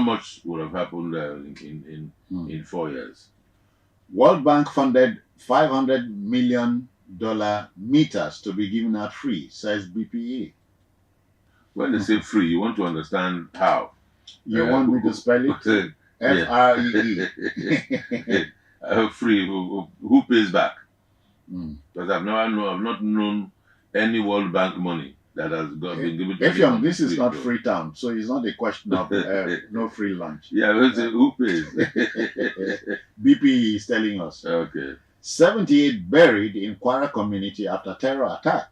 much would have happened in 4 years. World Bank funded $500 million meters to be given out free, says BPE. When they say free, you want to understand how. You want me to spell it? F-R-E-E. Free. Who pays back? Because I've not known any World Bank money that has been given to Effiong, this is not Freetown, so it's not a question of no free lunch. Yeah, who pays? BPE is telling us. Okay. 78 buried in Kwara community after terror attack.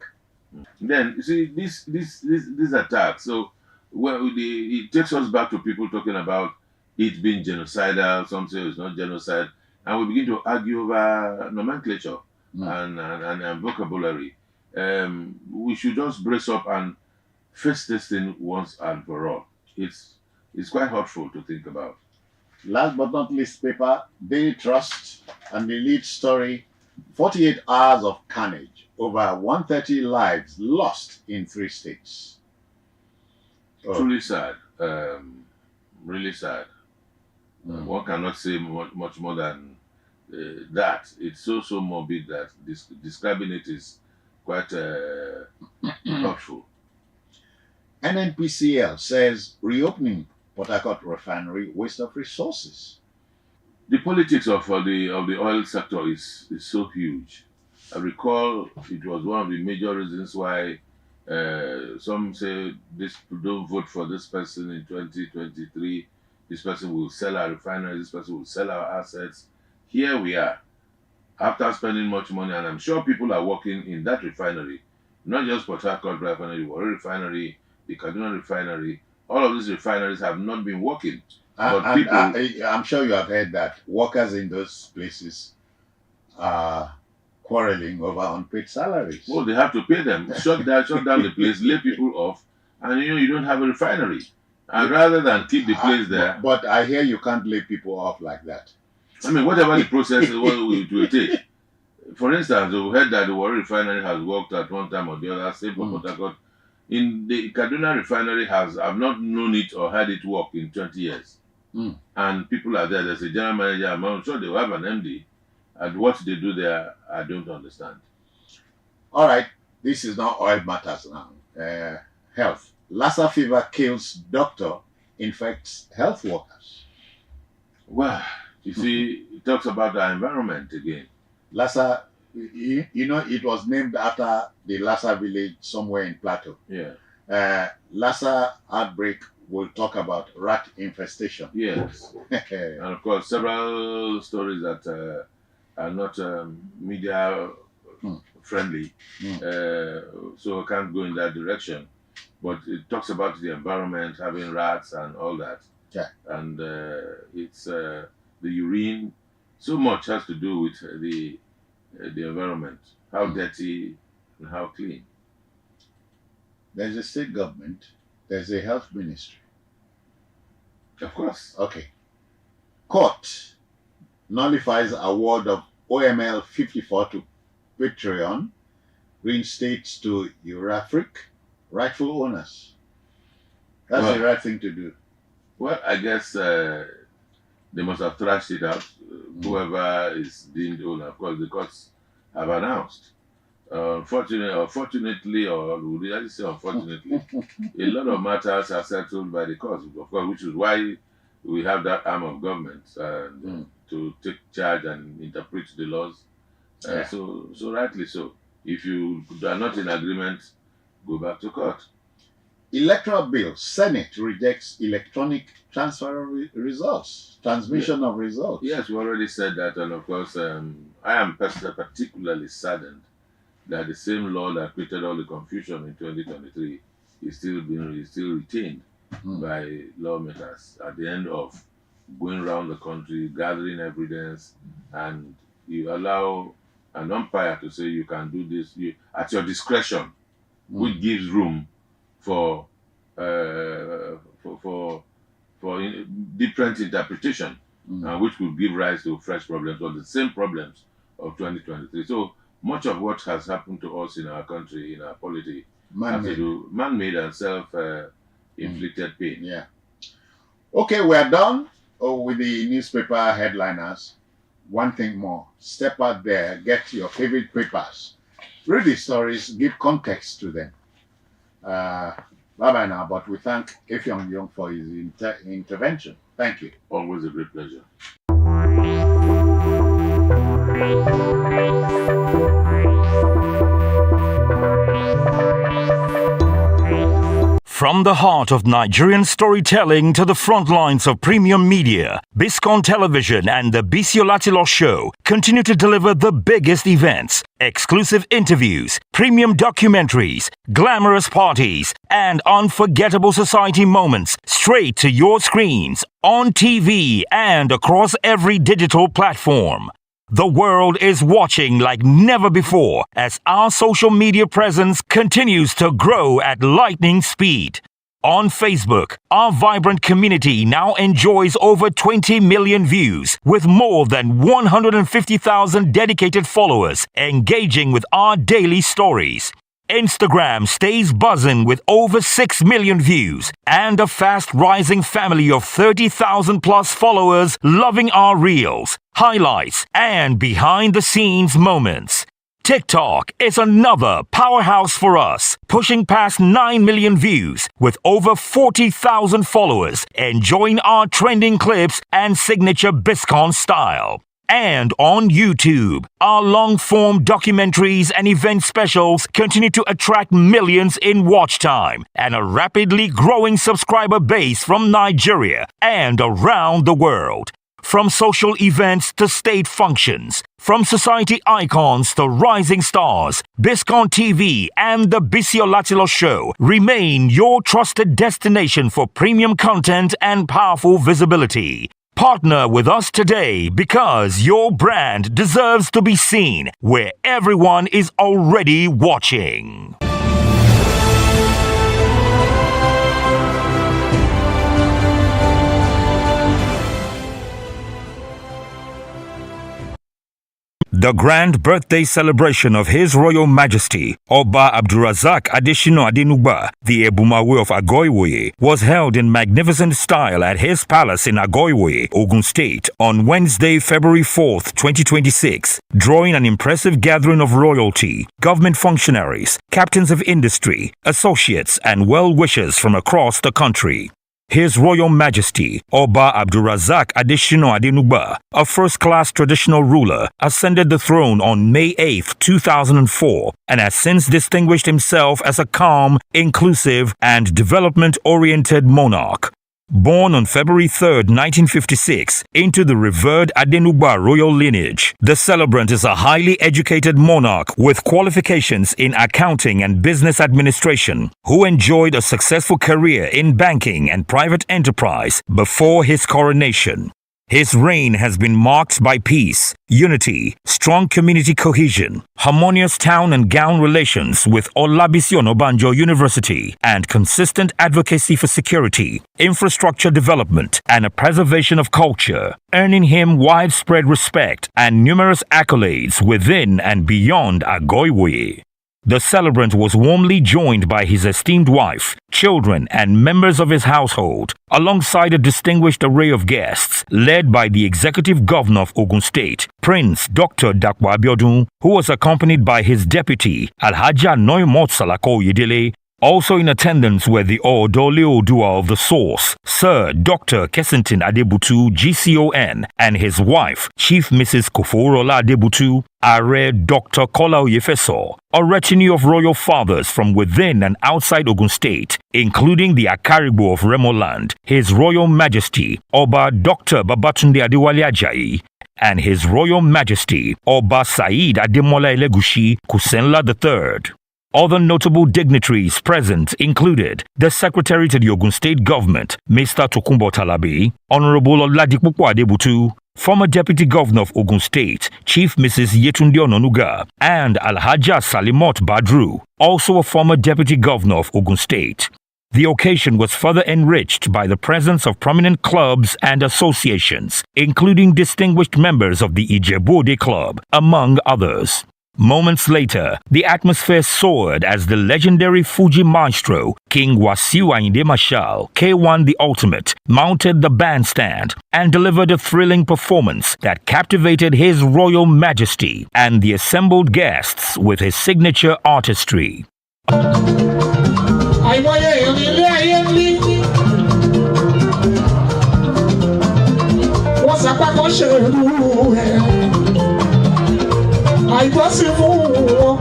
Then you see this attack. So it takes us back to people talking about it being genocidal. Some say it's not genocide, and we begin to argue over nomenclature and vocabulary. We should just brace up and face this thing once and for all. It's quite hurtful to think about. Last but not least, paper, Daily Trust, and the lead story, 48 hours of carnage, over 130 lives lost in 3 states. Truly sad, really sad. One cannot say much more than that. It's so morbid that describing it is quite hurtful. NNPCL says reopening Port Harcourt refinery waste of resources. The politics of the oil sector is so huge. I recall it was one of the major reasons why some say don't vote for this person in 2023. This person will sell our refinery. This person will sell our assets. Here we are, after spending much money, and I'm sure people are working in that refinery, not just Port Harcourt refinery, Warri refinery, the Kaduna refinery. All of these refineries have not been working. I'm sure you have heard that workers in those places are quarreling over unpaid salaries. Well, they have to pay them. Shut down the place, lay people off, and you don't have a refinery. And rather than keep the place there. But I hear you can't lay people off like that. I mean, whatever the process it will take. For instance, we heard that the Warri refinery has worked at one time or the other, same for Port Harcourt. In the Kaduna refinery I've not known it or had it work in 20 years. And people are there. There's a general manager. I'm sure they will have an MD. And what they do there, I don't understand. All right. This is not oil matters now. Health. Lassa fever kills doctor, infects health workers. Well, you see, it talks about the environment again. Lassa, it was named after the Lassa village somewhere in Plateau. Yeah. Lassa outbreak will talk about rat infestation. Yes. And of course, several stories that are not media friendly, so I can't go in that direction. But it talks about the environment, having rats and all that. Yeah. And it's the urine. So much has to do with the environment, how dirty and how clean. There's a state government. There's a health ministry. Of course. Okay. Court nullifies award of OML 54 to Patreon, reinstates to Eurafric rightful owners. That's the right thing to do. Well, I guess they must have thrashed it out. Whoever is deemed owner, of course, the courts have announced. Unfortunately, or would I say unfortunately, a lot of matters are settled by the courts, of course, which is why we have that arm of government to take charge and interpret the laws. So rightly so. If you are not in agreement, go back to court. Electoral bill. Senate rejects electronic transfer of results, transmission of results. Yes, we already said that, and of course, I am particularly saddened that the same law that created all the confusion in 2023 is still retained by lawmakers at the end of going around the country, gathering evidence, and you allow an umpire to say you can do this at your discretion, which gives room for different interpretation, which could give rise to fresh problems or the same problems of 2023. So much of what has happened to us in our country, in our polity, has to do man-made and self-inflicted pain. Yeah. Okay, we're done with the newspaper headliners. One thing more, step out there, get your favorite papers, read the stories, give context to them. Bye-bye now, but we thank Effiong Young for his intervention. Thank you. Always a great pleasure. From the heart of Nigerian storytelling to the front lines of premium media, Biscon Television and the Biscon Show continue to deliver the biggest events, exclusive interviews, premium documentaries, glamorous parties, and unforgettable society moments straight to your screens, on TV, and across every digital platform. The world is watching like never before as our social media presence continues to grow at lightning speed. On Facebook, our vibrant community now enjoys over 20 million views with more than 150,000 dedicated followers engaging with our daily stories. Instagram stays buzzing with over 6 million views and a fast rising family of 30,000 plus followers loving our reels, highlights, and behind the scenes moments. TikTok is another powerhouse for us, pushing past 9 million views with over 40,000 followers enjoying our trending clips and signature Biscon style. And on YouTube, our long-form documentaries and event specials continue to attract millions in watch time and a rapidly growing subscriber base from Nigeria and around the world. From social events to state functions, from society icons to rising stars, Biscon TV and the Biscon Show remain your trusted destination for premium content and powerful visibility. Partner with us today because your brand deserves to be seen where everyone is already watching. The grand birthday celebration of His Royal Majesty, Oba Abdulrazak Adeshino Adenugba, the Ebumawe of Agoiwoye, was held in magnificent style at his palace in Agoiwoye, Ogun State, on Wednesday, February 4th, 2026, drawing an impressive gathering of royalty, government functionaries, captains of industry, associates, and well-wishers from across the country. His Royal Majesty, Oba Abdulrazak Adeshino Adenugba, a first-class traditional ruler, ascended the throne on May 8, 2004, and has since distinguished himself as a calm, inclusive, and development-oriented monarch. Born on February 3, 1956, into the revered Adenugba royal lineage, the celebrant is a highly educated monarch with qualifications in accounting and business administration, who enjoyed a successful career in banking and private enterprise before his coronation. His reign has been marked by peace, unity, strong community cohesion, harmonious town and gown relations with Olabisi Onabanjo University, and consistent advocacy for security, infrastructure development, and a preservation of culture, earning him widespread respect and numerous accolades within and beyond Agoiwoye. The celebrant was warmly joined by his esteemed wife, children, and members of his household, alongside a distinguished array of guests, led by the Executive Governor of Ogun State, Prince Dr. Dapo Abiodun, who was accompanied by his deputy, Alhaja Noimot Salako Yedele. Also in attendance were the Odole Odua of the source, Sir Dr. Kessington Adebutu, GCON, and his wife, Chief Mrs. Koforola Adebutu, Are Dr. Kola Oyefeso, a retinue of royal fathers from within and outside Ogun State, including the Akaribo of Remoland, His Royal Majesty, Oba Dr. Babatunde Adewale Ajayi, and His Royal Majesty, Oba Said Ademola Elegushi Kusenla III. Other notable dignitaries present included the Secretary to the Ogun State Government, Mr. Tokunbo Talabi, Honorable Oladipupo Adebutu, former Deputy Governor of Ogun State, Chief Mrs. Yetunde Ononuga, and Alhaja Salimot Badru, also a former Deputy Governor of Ogun State. The occasion was further enriched by the presence of prominent clubs and associations, including distinguished members of the Ijebu Ode Club, among others. Moments later, the atmosphere soared as the legendary Fuji maestro, King Wasiu Ayinde Marshal, K1 the Ultimate, mounted the bandstand and delivered a thrilling performance that captivated His Royal Majesty and the assembled guests with his signature artistry. Àìtọ́sí fún wọn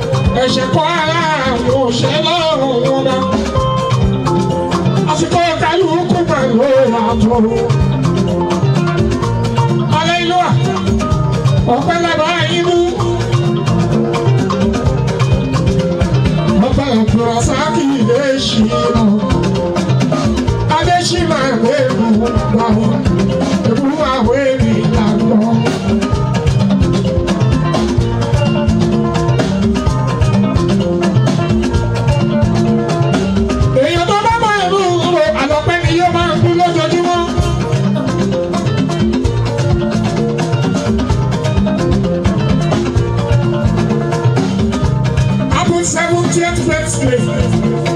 ẹ̀ṣẹ̀ kọ́ ara àwọn òṣèlú wọn dá. Àsìkò kálukú pẹ̀lú àtọ̀. Alẹ́ ìlú à, ọ̀pẹ́ lábọ́ inú. Ọ̀pẹ́ ìtura sáàkì lè ṣì lọ. Adéṣínà ẹ̀rù gbà wọ́n, ẹ̀rù àwọn ènìyàn lọ.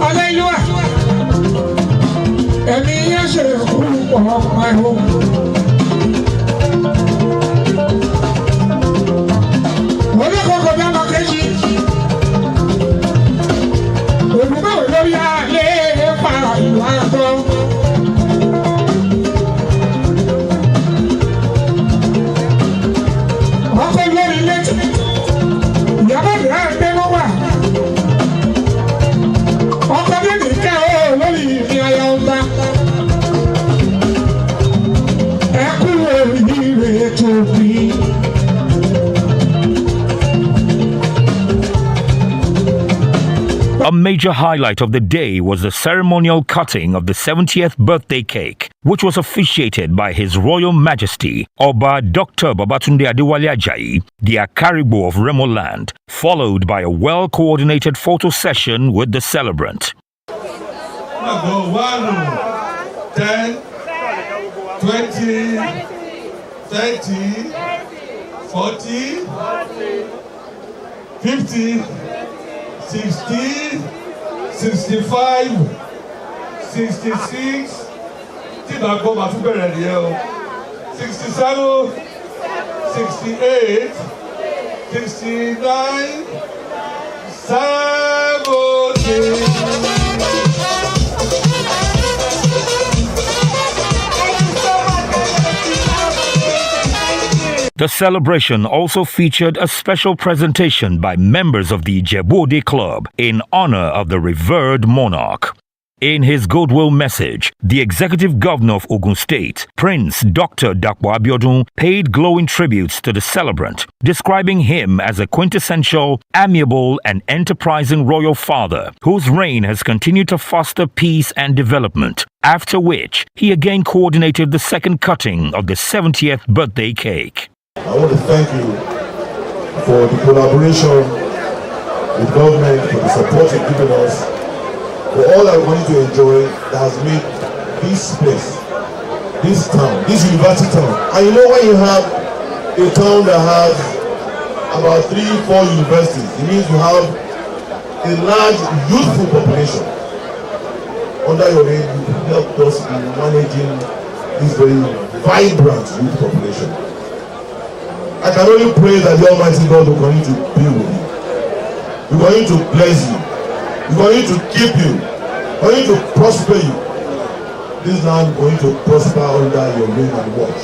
Hallelujah. Ẹ̀mí yẹn ṣe kúrú pọ̀ ẹ̀hún. Olókòkò bí ọmọ kejì. Olùkọ́wé lórí alẹ́ pa ìlú àtọ́. Ọkọ̀ lórí létí. Ìyàbọ̀ ìyá ẹgbẹ́ ló wà. Ọkọ̀ bí nìkẹ́ ó lórí ìrìn ayọ̀ ọba. Ẹ kú oríire tó bí. A major highlight of the day was the ceremonial cutting of the 70th birthday cake, which was officiated by His Royal Majesty Oba Dr. Babatunde Adewale Ajayi, the Akaribo of Remoland, followed by a well-coordinated photo session with the celebrant. 1, 10, 20, 30, 40, 50, 60, 65, 66, 67, 68, 69, 70. The celebration also featured a special presentation by members of the Ijebu-Ode Club in honor of the revered monarch. In his goodwill message, the executive governor of Ogun State, Prince Dr. Dapo Abiodun, paid glowing tributes to the celebrant, describing him as a quintessential, amiable, and enterprising royal father whose reign has continued to foster peace and development, after which he again coordinated the second cutting of the 70th birthday cake. I want to thank you for the collaboration with government, for the support you've given us, for all that we're going to enjoy that has made this place, this town, this university town. And you know, when you have a town that has about 3-4 universities, it means you have a large youthful population. Under your reign, you helped us in managing this very vibrant youth population. I can only pray that the Almighty God will continue to be with you. We're going to bless you. We're going to keep you. We're going to prosper you. This land is going to prosper under your reign and watch.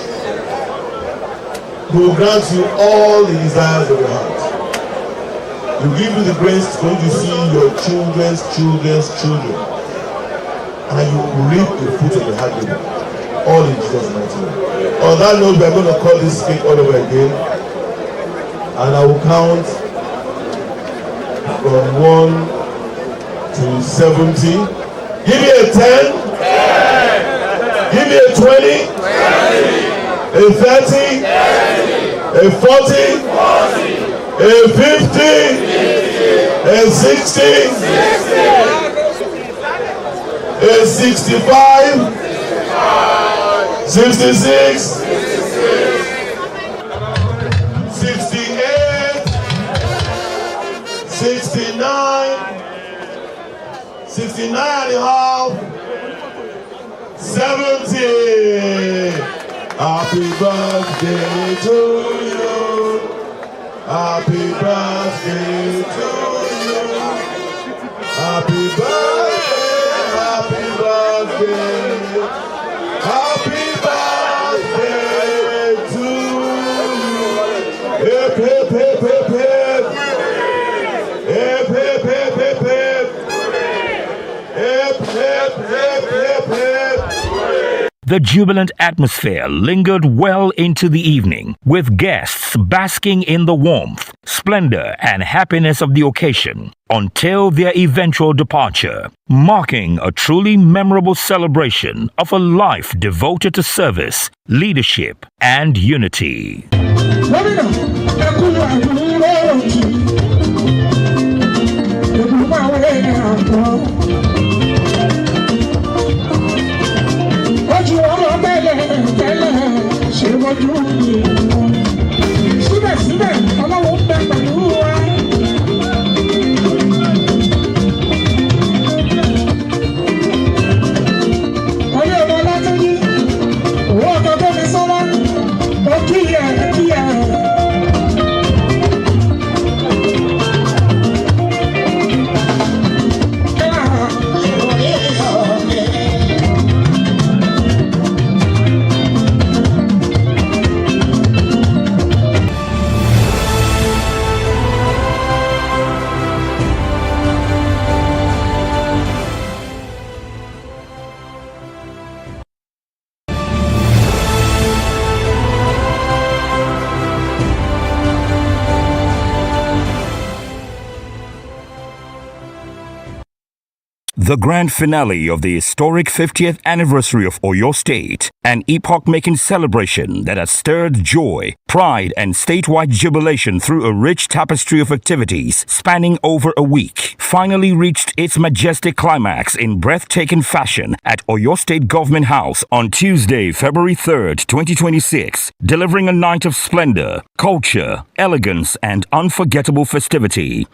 He will grant you all the desires of your heart. He will give you the grace to going to see your children's children's children. And you will reap the fruit of the hard labor. All in Jesus' mighty name. On that note, we are going to call this cake all over again. And I will count from 1 to 70. Give me a 10. 10. Give me a 20. 20. A 30. 30. A 40. 40. A 50. 50. A 60. 60. A 65. 66, 68, 69, 69.5, 70. Happy birthday to you. Happy birthday to you. Happy birthday, happy birthday. Happy birthday to you. Hip, hip, hip, hip, hip. Hip, hip, hip, hip, hip. Hip, hip, hip, hip, hip. The jubilant atmosphere lingered well into the evening, with guests basking in the warmth, splendor, and happiness of the occasion, until their eventual departure, marking a truly memorable celebration of a life devoted to service, leadership, and unity. Síbẹ̀síbẹ̀ ọlọ́run bẹ pẹ̀lú wa. Ọyọ́ ọmọ látọ́jú, owó ọkọ̀ tó fi sọ́lá, ó kíyà kíyà. The grand finale of the historic 50th anniversary of Oyo State, an epoch-making celebration that has stirred joy, pride, and statewide jubilation through a rich tapestry of activities spanning over a week, finally reached its majestic climax in breathtaking fashion at Oyo State Government House on Tuesday, February 3rd, 2026, delivering a night of splendor, culture, elegance, and unforgettable festivity.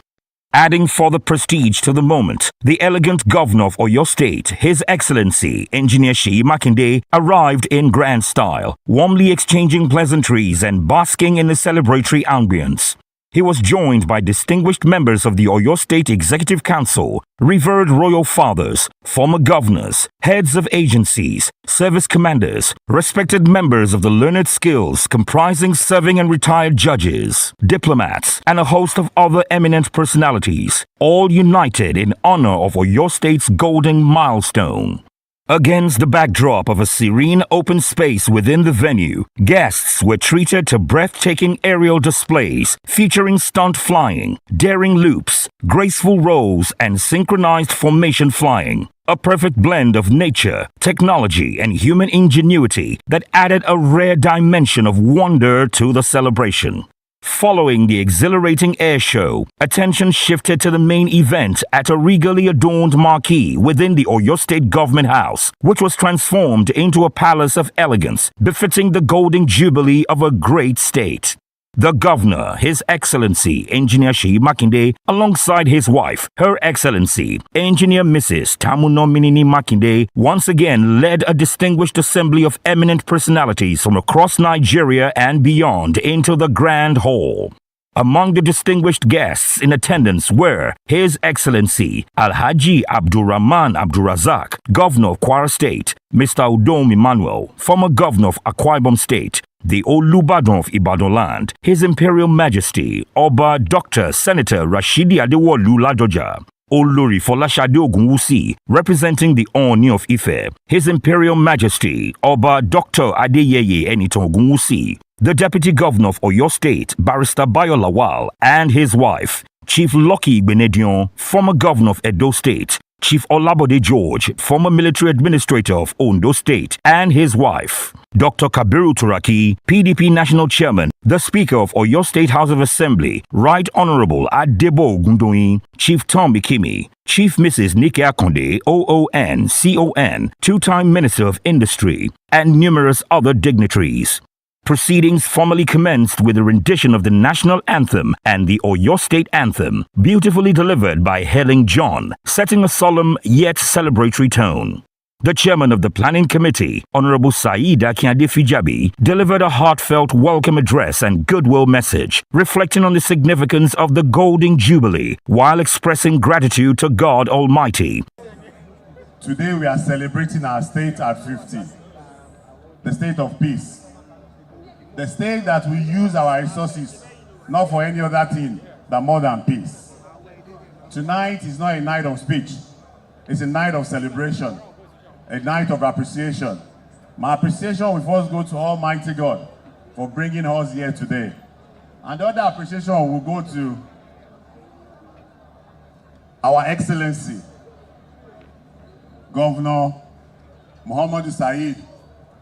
Adding further prestige to the moment, the elegant governor of Oyo State, His Excellency Engineer Seyi Makinde, arrived in grand style, warmly exchanging pleasantries and basking in the celebratory ambience. He was joined by distinguished members of the Oyo State Executive Council, revered royal fathers, former governors, heads of agencies, service commanders, respected members of the learned skills comprising serving and retired judges, diplomats, and a host of other eminent personalities, all united in honor of Oyo State's golden milestone. Against the backdrop of a serene open space within the venue, guests were treated to breathtaking aerial displays featuring stunt flying, daring loops, graceful rolls, and synchronized formation flying. A perfect blend of nature, technology, and human ingenuity that added a rare dimension of wonder to the celebration. Following the exhilarating air show, attention shifted to the main event at a regally adorned marquee within the Oyo State Government House, which was transformed into a palace of elegance befitting the golden jubilee of a great state. The governor, His Excellency Engineer Seyi Makinde, alongside his wife, Her Excellency Engineer Mrs. Tamunominini Makinde, once again led a distinguished assembly of eminent personalities from across Nigeria and beyond into the Grand Hall. Among the distinguished guests in attendance were His Excellency Alhaji Abdurrahman Abdurazak, Governor of Kwara State, Mr. Udom Emmanuel, former Governor of Akwa Ibom State, the Olubadan of Ibadan Land, His Imperial Majesty Oba Dr. Senator Rashidi Adewolu Ladoja, Olori Folashade Ogunwusi, representing the Oni of Ife, His Imperial Majesty Oba Dr. Adeyeye Enitan Ogunwusi, the Deputy Governor of Oyo State, Barrister Bayo Lawal, and his wife, Chief Lucky Benedion, former Governor of Edo State, Chief Olabode George, former military administrator of Ondo State, and his wife, Dr. Kabiru Turaki, PDP National Chairman, the Speaker of Oyo State House of Assembly, Right Honorable Adebo Gundoyin, Chief Tom Ikimi, Chief Mrs. Nike Akonde, OON, CON, two-time Minister of Industry, and numerous other dignitaries. Proceedings formally commenced with a rendition of the national anthem and the Oyo State anthem, beautifully delivered by Helen John, setting a solemn yet celebratory tone. The chairman of the planning committee, Honorable Saeed Akiade Fijabi, delivered a heartfelt welcome address and goodwill message, reflecting on the significance of the Golden Jubilee while expressing gratitude to God Almighty. Today we are celebrating our state at 50, the state of peace, the state that we use our resources not for any other thing than more than peace. Tonight is not a night of speech, it's a night of celebration, a night of appreciation. My appreciation will first go to Almighty God for bringing us here today. And the other appreciation will go to Our Excellency, Governor Muhammadu Saeed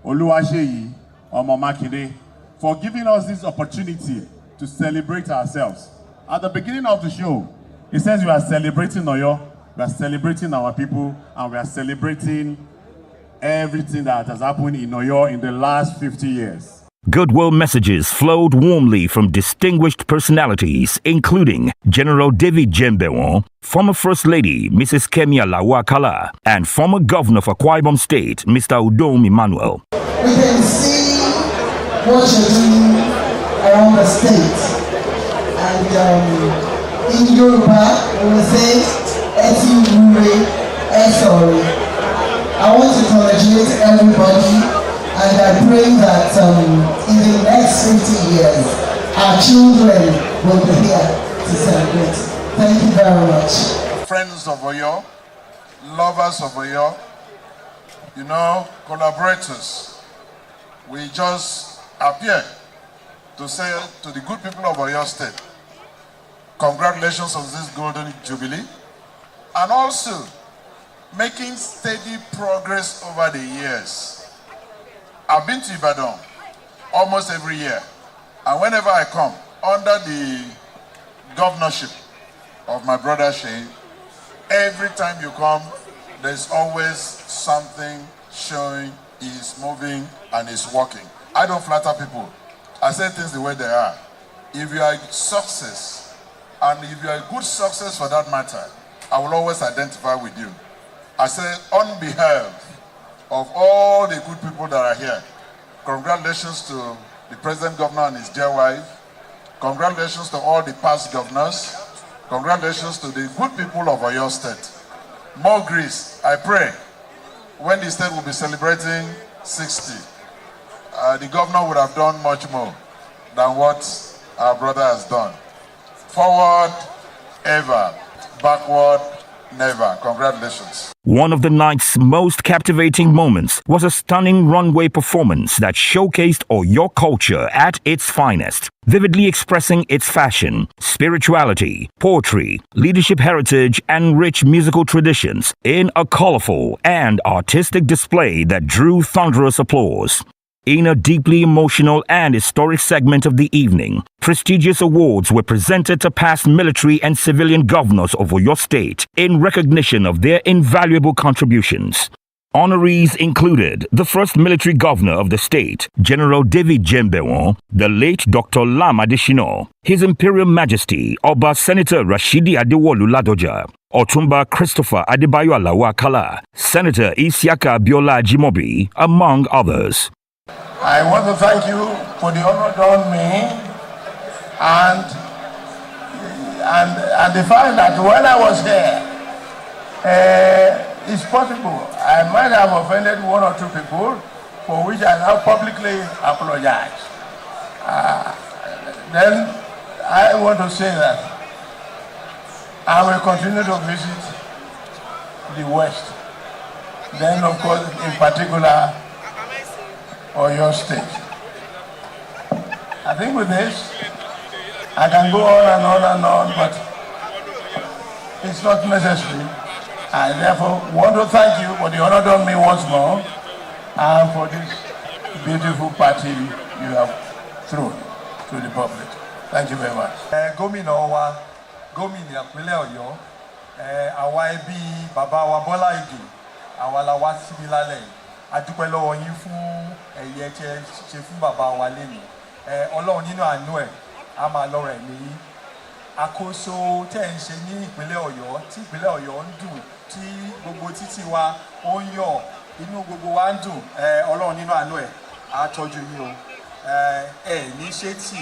Oluwaseyi Omo Makinde, for giving us this opportunity to celebrate ourselves. At the beginning of the show, he says we are celebrating Oyo, we are celebrating our people, and we are celebrating everything that has happened in Oyo in the last 50 years. Goodwill messages flowed warmly from distinguished personalities, including General David Jembewo, former First Lady Mrs. Kemi Alawakala, and former Governor of Akwa Ibom State, Mr. Udom Emmanuel. We can see what you're doing around the state. And in Yoruba, we will say, Eti Ure, Esori. I want to congratulate everybody. And I pray that in the next 50 years, our children will be here to celebrate. Thank you very much. Friends of Oyo, lovers of Oyo, collaborators, we just appear to say to the good people of Oyo State, congratulations on this Golden Jubilee, and also making steady progress over the years. I've been to Ibadan almost every year, and whenever I come under the governorship of my brother Shane, every time you come, there's always something showing he's moving and he's working. I don't flatter people. I say things the way they are. If you are a success, and if you are a good success for that matter, I will always identify with you. I say on behalf of all the good people that are here, congratulations to the President Governor and his dear wife. Congratulations to all the past governors. Congratulations to the good people of Oyo State. More grace, I pray, when the state will be celebrating 60, the governor would have done much more than what our brother has done. Forward, ever. Backward, never. Congratulations. One of the night's most captivating moments was a stunning runway performance that showcased Oyo culture at its finest, vividly expressing its fashion, spirituality, poetry, leadership heritage, and rich musical traditions in a colorful and artistic display that drew thunderous applause. In a deeply emotional and historic segment of the evening, prestigious awards were presented to past military and civilian governors of Oyo State in recognition of their invaluable contributions. Honorees included the first military governor of the state, General David Jembewo, the late Dr. Lam Adeshino, His Imperial Majesty Oba Senator Rashidi Adewolu Ladoja, Otumba Christopher Adebayo Alawakala, Senator Isiaka Biola Jimobi, among others. I want to thank you for the honor done me and the fact that when I was here, it's possible I might have offended one or two people, for which I now publicly apologize. Then I want to say that I will continue to visit the West. Then, of course, in particular, Oyo State. I think with this, I can go on and on and on, but it's not necessary. I therefore want to thank you for the honor done me once more, and for this beautiful party you have thrown to the public. Thank you very much. Gómìnà wa, gómìnà ìpínlẹ̀ Ọ̀yọ́, àwa ẹbí bàbá wa Bọ́lá Ìgè, àwa la wá síbí lálẹ́ yìí. A dúpẹ́ lọ́wọ́ yín fún ẹ̀yẹ ṣe fún bàbá wa lẹ́nu. Ọlọ́run nínú àánú ẹ̀ á máa lọ́rọ̀ ẹ̀mí yín. Àkóso tẹ́ ń ṣe ní ìpínlẹ̀ Ọ̀yọ́, tí ìpínlẹ̀ Ọ̀yọ́ ń dùn, tí gbogbo títì wa ó ń yọ̀, inú gbogbo wa ń dùn, Ọlọ́run nínú àánú ẹ̀ á tọ́jú yín o. Ní ṣé tì,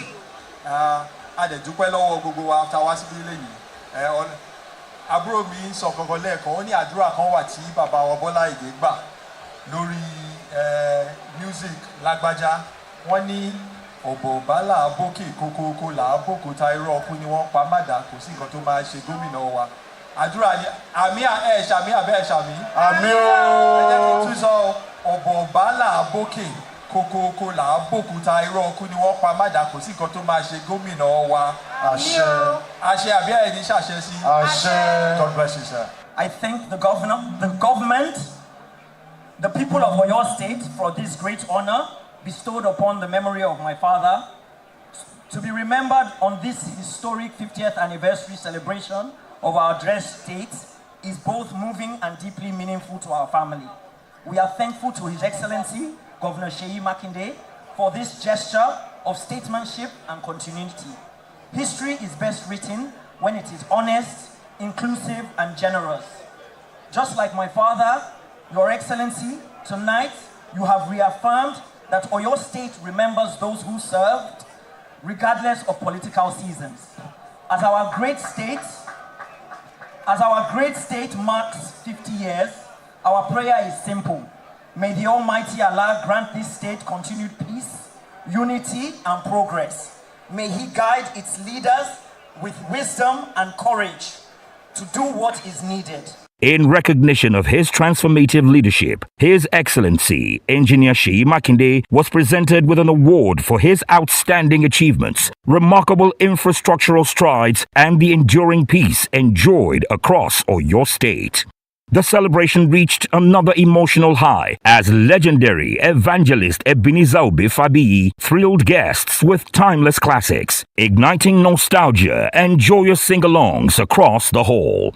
a dẹ̀ dúpẹ́ lọ́wọ́ gbogbo wa tá a wá síbí lẹ́yìn. Àbúrò mi ń sọ kankan lẹ́ẹ̀kan, ó ní àdúrà kan wà tí bàbá wa Bọ́lá Ìgè gbà lórí music lágbájá. Wọ́n ní ọ̀bọ̀ bálà abókè kókókó là á bòkúta irọ́ ọkú ni wọ́n pa mádà, kò sí nǹkan tó máa ṣe gómìnà wa. Àdúrà ni àmì ṣàmì àbẹ́ ṣàmì. Àmì ooo. Ẹ jẹ́ kí n tún sọ ọ̀bọ̀ bálà abókè kókókó là á bòkúta irọ́ ọkú ni wọ́n pa mádà, kò sí nǹkan tó máa ṣe gómìnà wa. Àṣẹ. Àṣẹ àbí ẹni ṣàṣẹ sí. Àṣẹ. God bless you, sir. I thank the governor, the government, the people of Oyo State for this great honor bestowed upon the memory of my father, to be remembered on this historic 50th anniversary celebration of our address state, is both moving and deeply meaningful to our family. We are thankful to His Excellency, Governor Seyi Makinde, for this gesture of statesmanship and continuity. History is best written when it is honest, inclusive, and generous. Just like my father, Your Excellency, tonight you have reaffirmed that Oyo State remembers those who served, regardless of political seasons. As our great state marks 50 years, our prayer is simple. May the Almighty Allah grant this state continued peace, unity, and progress. May He guide its leaders with wisdom and courage to do what is needed. In recognition of his transformative leadership, His Excellency, Engineer Seyi Makinde, was presented with an award for his outstanding achievements, remarkable infrastructural strides, and the enduring peace enjoyed across Oyo State. The celebration reached another emotional high as legendary evangelist Ebenezer Obe Fabiyi thrilled guests with timeless classics, igniting nostalgia and joyous sing-alongs across the hall.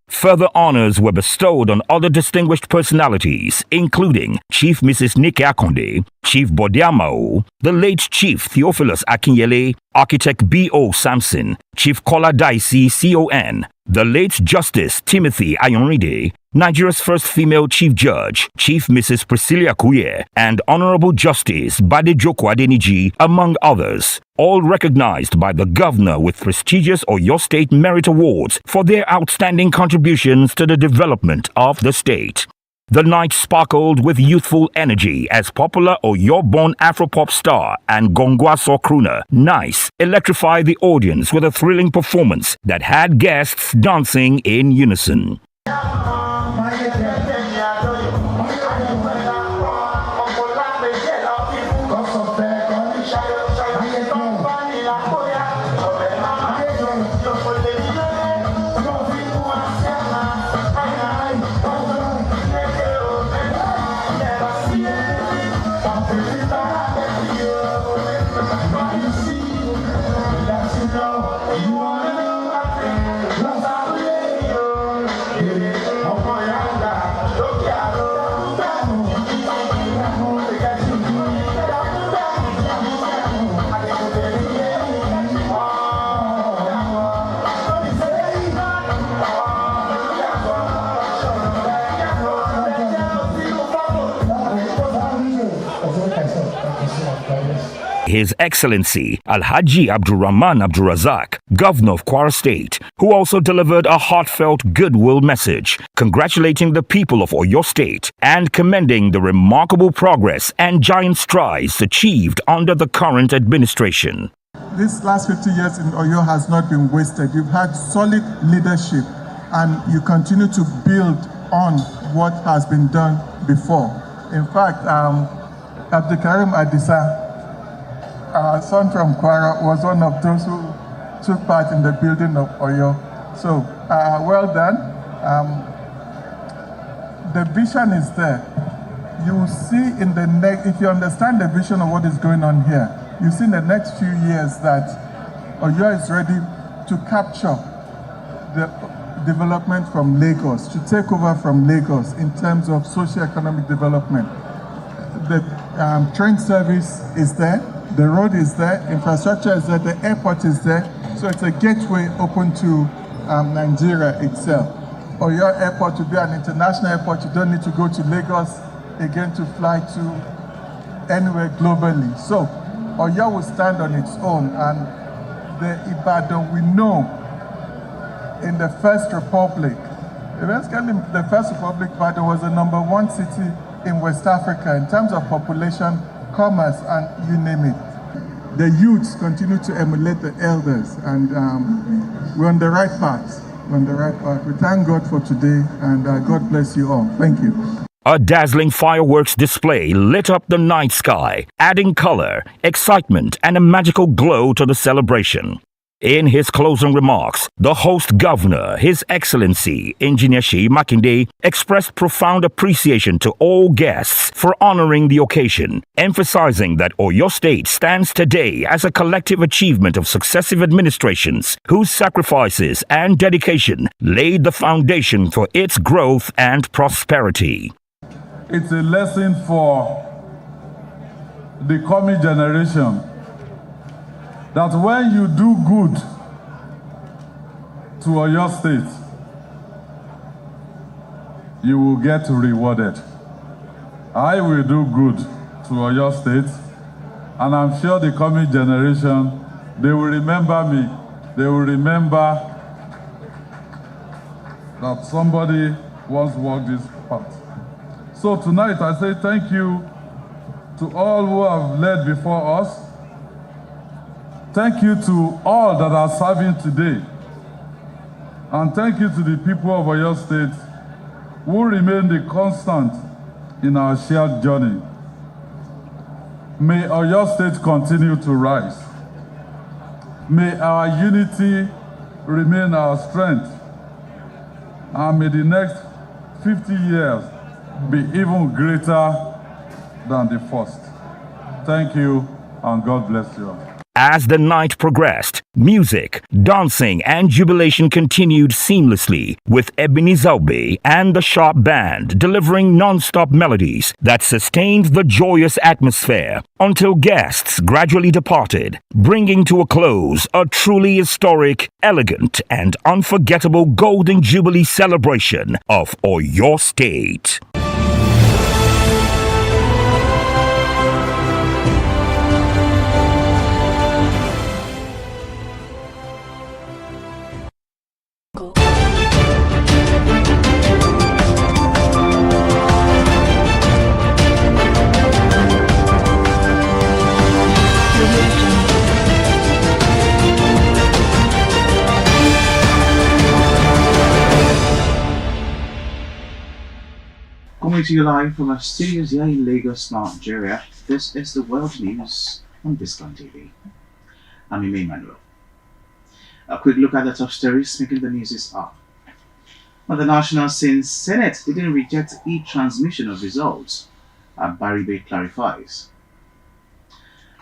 Further honors were bestowed on other distinguished personalities, including Chief Mrs. Nike Akonde, Chief Bode Amao, the late Chief Theophilus Akinyele, Architect B.O. Sampson, Chief Kola Daisy CON, the late Justice Timothy Ayonride, Nigeria's first female Chief Judge, Chief Mrs. Priscilla Kuye, and Honorable Justice Badejoko Adeniji, among others, all recognized by the governor with prestigious Oyo State Merit Awards for their outstanding contributions to the development of the state. The night sparkled with youthful energy as popular Oyo-born Afropop star and Gongwaso crooner Nice electrified the audience with a thrilling performance that had guests dancing in unison. His Excellency Alhaji Abdurrahman Abdurazak, Governor of Kwara State, who also delivered a heartfelt goodwill message, congratulating the people of Oyo State and commending the remarkable progress and giant strides achieved under the current administration. This last 50 years in Oyo has not been wasted. You've had solid leadership and you continue to build on what has been done before. In fact, Abdulkarim Adisa, our son from Kwara, was one of those who took part in the building of Oyo. So, well done. The vision is there. You will see in the next, if you understand the vision of what is going on here, you see in the next few years that Oyo is ready to capture the development from Lagos, to take over from Lagos in terms of socio-economic development. The train service is there, the road is there, infrastructure is there, the airport is there, so it's a gateway open to Nigeria itself. Oyo Airport will be an international airport. You don't need to go to Lagos again to fly to anywhere globally. So Oyo will stand on its own, and the Ibadan we know in the First Republic, basically the First Republic, Ibadan was the #1 city in West Africa in terms of population, commerce, and you name it. The youths continue to emulate the elders, and we're on the right path. We're on the right path. We thank God for today, and God bless you all. Thank you. A dazzling fireworks display lit up the night sky, adding color, excitement, and a magical glow to the celebration. In his closing remarks, the host governor, His Excellency Engineer Seyi Makinde, expressed profound appreciation to all guests for honoring the occasion, emphasizing that Oyo State stands today as a collective achievement of successive administrations whose sacrifices and dedication laid the foundation for its growth and prosperity. It's a lesson for the coming generation that when you do good to Oyo State, you will get rewarded. I will do good to Oyo State, and I'm sure the coming generation, they will remember me. They will remember that somebody once walked this path. So tonight I say thank you to all who have led before us. Thank you to all that are serving today. And thank you to the people of Oyo State who remain the constant in our shared journey. May Oyo State continue to rise. May our unity remain our strength. And may the next 50 years be even greater than the first. Thank you, and God bless you all. As the night progressed, music, dancing, and jubilation continued seamlessly, with Ebony Zaube and the Sharp Band delivering non-stop melodies that sustained the joyous atmosphere until guests gradually departed, bringing to a close a truly historic, elegant, and unforgettable Golden Jubilee celebration of Oyo State. Coming to you live from our studios here in Lagos, Nigeria, this is the World News on Biscon TV. I'm Emmanuel. A quick look at the top stories making the news is up. Well, the National Senate didn't reject e-transmission of results, Baribe clarifies.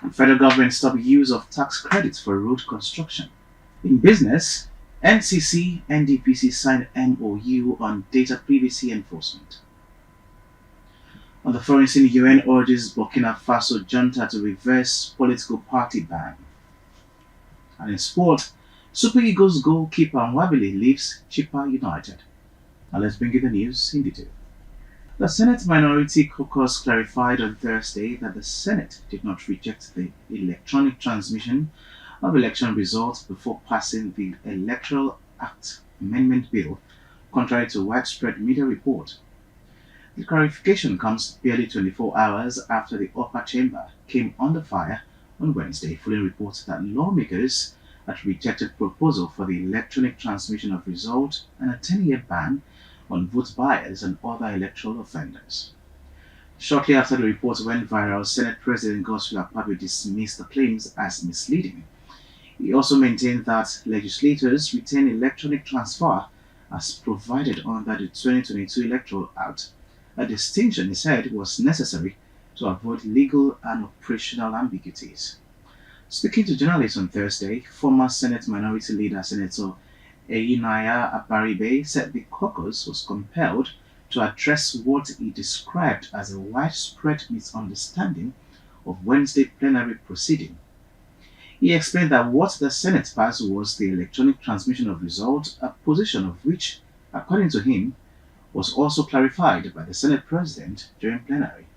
And federal government stopped use of tax credits for road construction. In business, NCC, NDPC signed MOU on data privacy enforcement. On the foreign scene, UN urges Burkina Faso junta to reverse political party ban. And in sport, Super Eagles goalkeeper Nwabili leaves Chippa United. Now let's bring you the news in detail. The Senate Minority Caucus clarified on Thursday that the Senate did not reject the electronic transmission of election results before passing the Electoral Act Amendment Bill, contrary to widespread media report. The clarification comes barely 24 hours after the upper chamber came under fire on Wednesday, following reports that lawmakers had rejected proposal for the electronic transmission of results and a 10-year ban on vote buyers and other electoral offenders. Shortly after the report went viral, Senate President Godswill Akpabio dismissed the claims as misleading. He also maintained that legislators retain electronic transfer as provided under the 2022 Electoral Act, a distinction he said was necessary to avoid legal and operational ambiguities. Speaking to journalists on Thursday, former Senate Minority Leader Senator Eyinaya Abaribe said the caucus was compelled to address what he described as a widespread misunderstanding of Wednesday plenary proceeding. He explained that what the Senate passed was the electronic transmission of results, a position of which, according to him, was also clarified by the Senate President during plenary.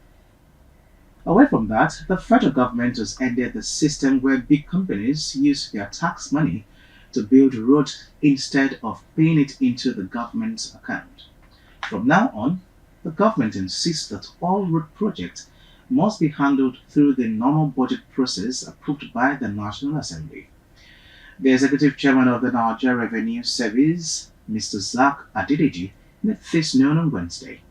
Away from that, the federal government has ended the system where big companies use their tax money to build roads instead of paying it into the government's account. From now on, the government insists that all road projects must be handled through the normal budget process approved by the National Assembly. The executive chairman of the Nigeria Revenue Service, Mr. Zach Adedeji, made this known on Wednesday.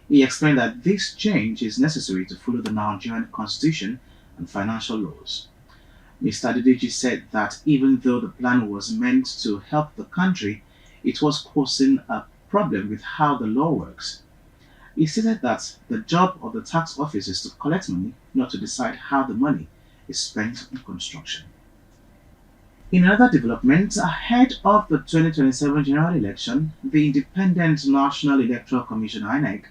He explained that this change is necessary to follow the Nigerian constitution and financial laws. Mr. Adedeji said that even though the plan was meant to help the country, it was causing a problem with how the law works. He stated that the job of the tax office is to collect money, not to decide how the money is spent on construction. In another development, ahead of the 2027 general election, the Independent National Electoral Commission (INEC)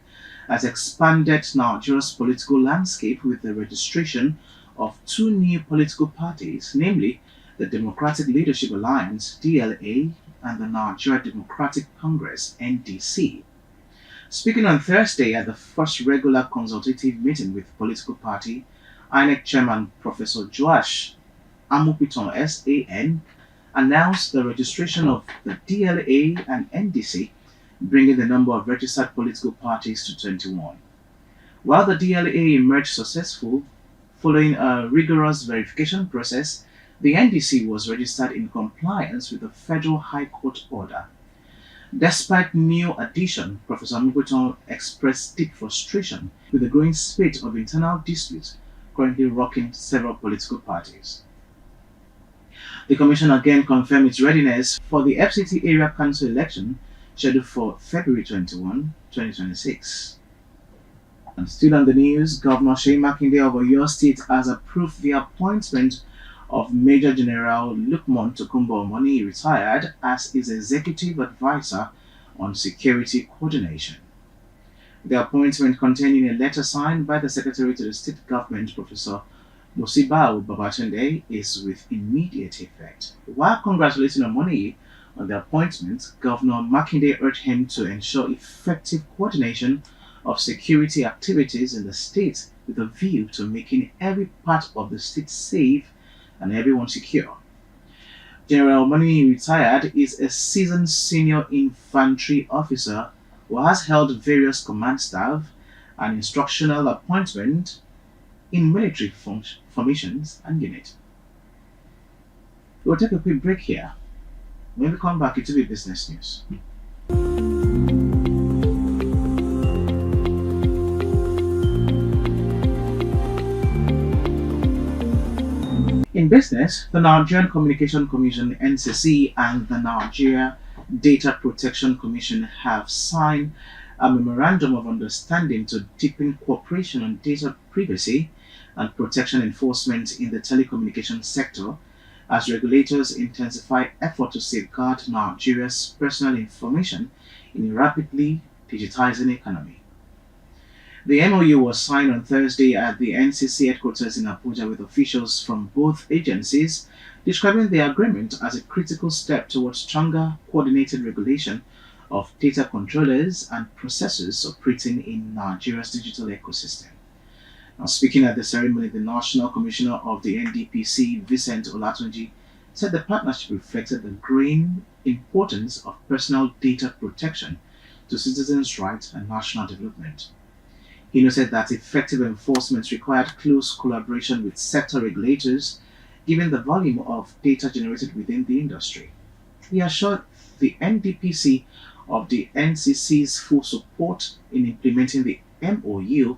has expanded Nigeria's political landscape with the registration of two new political parties, namely the Democratic Leadership Alliance (DLA) and the Nigeria Democratic Congress (NDC). Speaking on Thursday at the first regular consultative meeting with political party, INEC Chairman Professor Joash Amupiton SAN announced the registration of the DLA and NDC, bringing the number of registered political parties to 21. While the DLA emerged successful following a rigorous verification process, the NDC was registered in compliance with the Federal High Court order. Despite new addition, Professor Amupiton expressed deep frustration with the growing spate of internal disputes currently rocking several political parties. The Commission again confirmed its readiness for the FCT Area Council election scheduled for February 21, 2026. And still on the news, Governor Seyi Makinde of Oyo State has approved the appointment of Major General Lukman Tokunbo Omoni, retired, as his executive advisor on security coordination. The appointment, contained in a letter signed by the Secretary to the State Government, Professor Musibau Babatunde, is with immediate effect. While congratulating Omoni on the appointment, Governor Makinde urged him to ensure effective coordination of security activities in the state with a view to making every part of the state safe and everyone secure. General Omoni, retired, is a seasoned senior infantry officer who has held various command staff and instructional appointments in military formations and units. We'll take a quick break here. When we come back, it will be business news. In business, the Nigerian Communication Commission (NCC) and the Nigeria Data Protection Commission have signed a memorandum of understanding to deepen cooperation on data privacy and protection enforcement in the telecommunications sector as regulators intensify efforts to safeguard Nigeria's personal information in a rapidly digitizing economy. The MOU was signed on Thursday at the NCC headquarters in Abuja with officials from both agencies, describing the agreement as a critical step towards stronger coordinated regulation of data controllers and processors operating in Nigeria's digital ecosystem. Now, speaking at the ceremony, the National Commissioner of the NDPC, Vincent Olatunji, said the partnership reflected the growing importance of personal data protection to citizens' rights and national development. He noted that effective enforcement required close collaboration with sector regulators, given the volume of data generated within the industry. He assured the NDPC of the NCC's full support in implementing the MOU,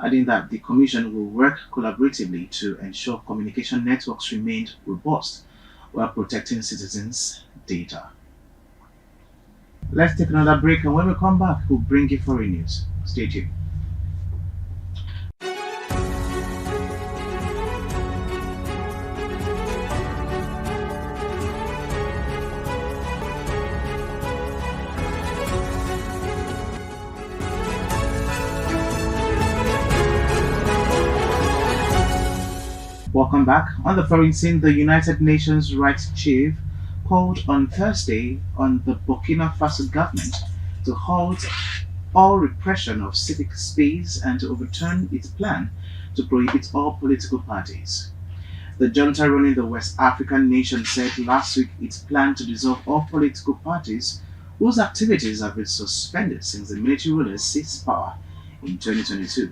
adding that the Commission will work collaboratively to ensure communication networks remained robust while protecting citizens' data. Let's take another break, and when we come back, we'll bring you foreign news. Stay tuned. Welcome back. On the foreign scene, the United Nations Rights Chief called on Thursday on the Burkina Faso government to halt all repression of civic space and to overturn its plan to prohibit all political parties. The junta running the West African nation said last week its plan to dissolve all political parties whose activities have been suspended since the military rulers seized power in 2022.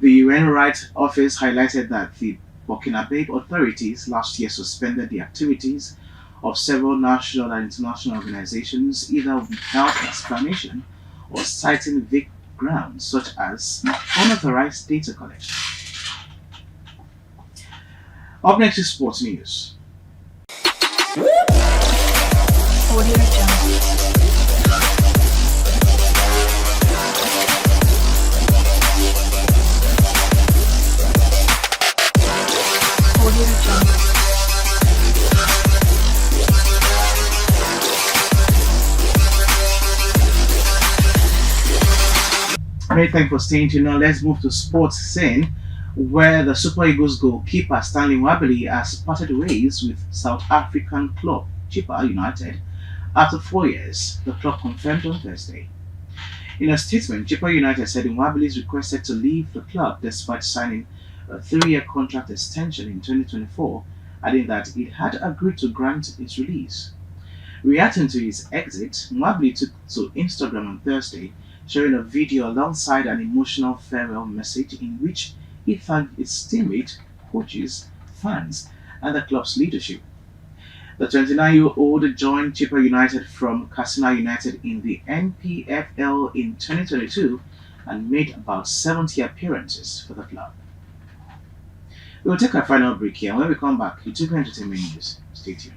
The UN Rights Office highlighted that the Burkinabe authorities last year suspended the activities of several national and international organizations, either without explanation or citing vague grounds such as unauthorized data collection. Up next is sports news. Many thanks for staying tuned. Now let's move to sports scene, where the Super Eagles goalkeeper Stanley Nwabali has parted ways with South African club Chippa United after 4 years, the club confirmed on Thursday. In a statement, Chippa United said Nwabali is requested to leave the club despite signing a 3-year contract extension in 2024, adding that it had agreed to grant its release. Reacting to his exit, Nwabali took to Instagram on Thursday, sharing a video alongside an emotional farewell message in which he thanked his teammates, coaches, fans, and the club's leadership. The 29-year-old joined Chippa United from Katsina United in the NPFL in 2022 and made about 70 appearances for the club. We will take our final break here, and when we come back, you took entertainment news. Stay tuned.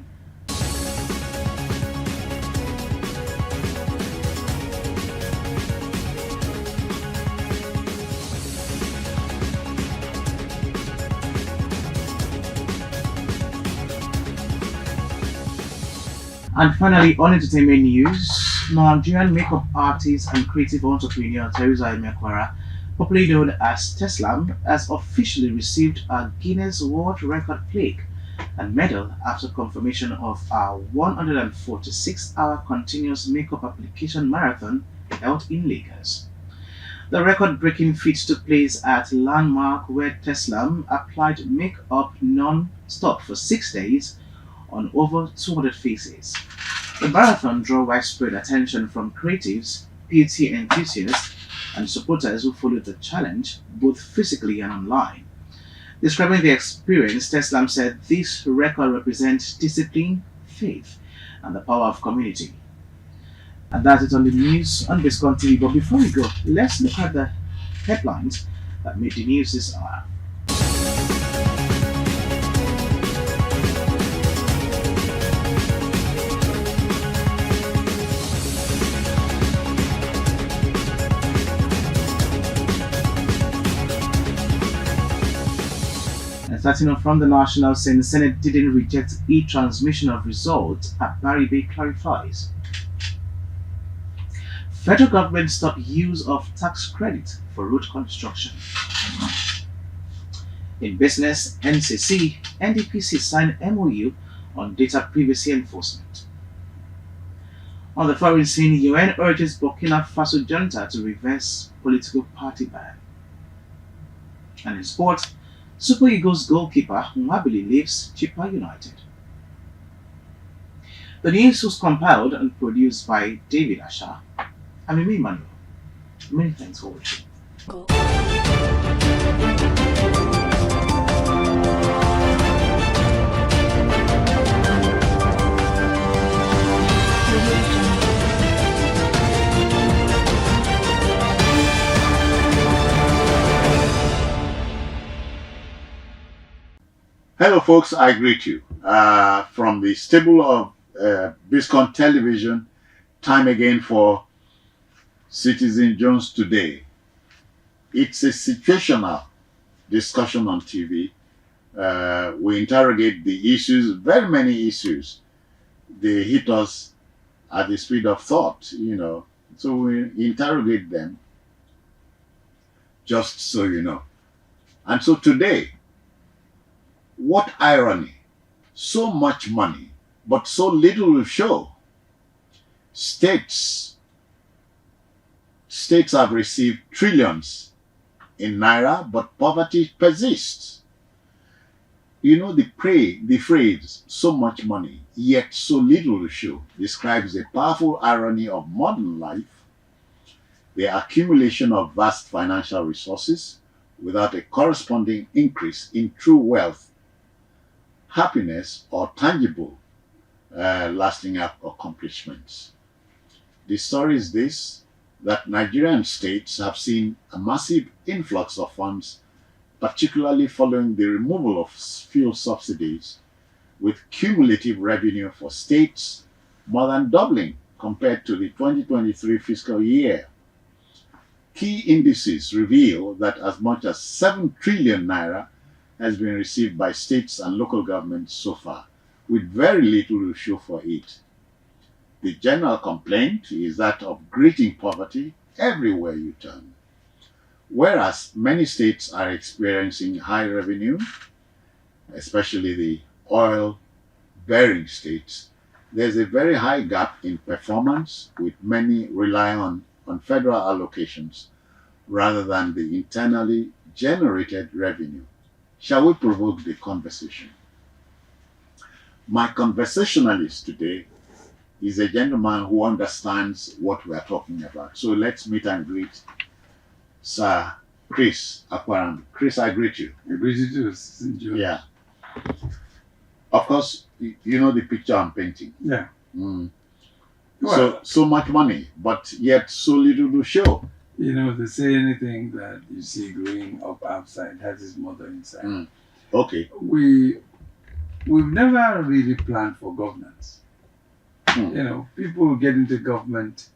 And finally, on entertainment news, Nigerian makeup artist and creative entrepreneur Teresa Emekwara, popularly known as Teslam, has officially received a Guinness World Record plaque and medal after confirmation of a 146-hour continuous makeup application marathon held in Lagos. The record-breaking feat took place at Landmark, where Teslam applied makeup non-stop for 6 days on over 200 faces. The marathon drew widespread attention from creatives, beauty enthusiasts, and supporters who followed the challenge, both physically and online. Describing the experience, Teslam said this record represents discipline, faith, and the power of community. And that's it on the news on Biscon TV. But before we go, let's look at the headlines that made the news this hour. Starting off from the national scene, the Senate didn't reject e-transmission of results at Barry Bay clarifies. Federal government stopped use of tax credit for road construction. In business, NCC, NDPC signed MOU on data privacy enforcement. On the foreign scene, UN urges Burkina Faso junta to reverse political party ban. And in sports, Super Eagles goalkeeper Nwabili leaves Chippa United. The news was compiled and produced by David Asha. I'm Amy Manuel. Many thanks for watching. Hello, folks. I greet you from the stable of Biscon Television. Time again for Citizen Jones Today. It's a situational discussion on TV. We interrogate the issues, very many issues. They hit us at the speed of thought, you know. So we interrogate them, just so you know. And so today, what irony, so much money, but so little will show. States have received trillions in naira, but poverty persists. You know, the phrase, so much money, yet so little will show, describes a powerful irony of modern life, the accumulation of vast financial resources without a corresponding increase in true wealth, happiness, or tangible lasting accomplishments. The story is this, that Nigerian states have seen a massive influx of funds, particularly following the removal of fuel subsidies, with cumulative revenue for states more than doubling compared to the 2023 fiscal year. Key indices reveal that as much as 7 trillion naira has been received by states and local governments so far, with very little to show for it. The general complaint is that of greeting poverty everywhere you turn. Whereas many states are experiencing high revenue, especially the oil-bearing states, there's a very high gap in performance, with many relying on federal allocations rather than the internally generated revenue. Shall we provoke the conversation? My conversationalist today is a gentleman who understands what we are talking about. So let's meet and greet Sir Chris Akwaram. Chris, I greet you. I greet you too. Yeah. Of course, you know the picture I'm painting. Yeah. Well, so much money, but yet so little to show. You know, they say anything that you see growing up outside has its mother inside. Okay. We've never really planned for governance. You know, people get into government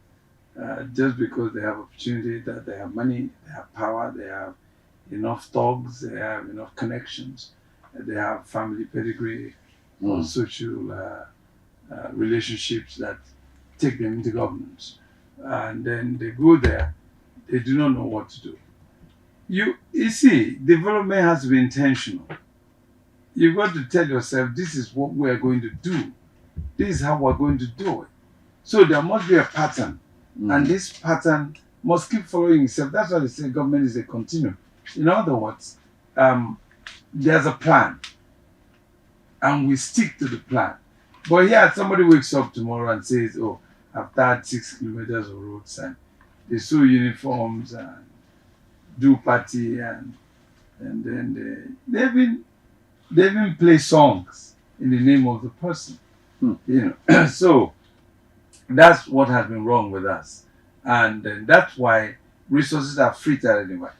just because they have opportunity, that they have money, they have power, they have enough thugs, they have enough connections, they have family pedigree, or social relationships that take them into governance. And then they go there, they do not know what to do. You see, development has to be intentional. You've got to tell yourself, this is what we're going to do. This is how we're going to do it. So there must be a pattern. And this pattern must keep following itself. That's why they say government is a continuum. In other words, there's a plan. And we stick to the plan. But here, somebody wakes up tomorrow and says, oh, I've tarred 6 kilometers of roads, and they sew uniforms and do party, and then they even play songs in the name of the person. You know, so that's what has been wrong with us, and that's why resources are frittered anyway.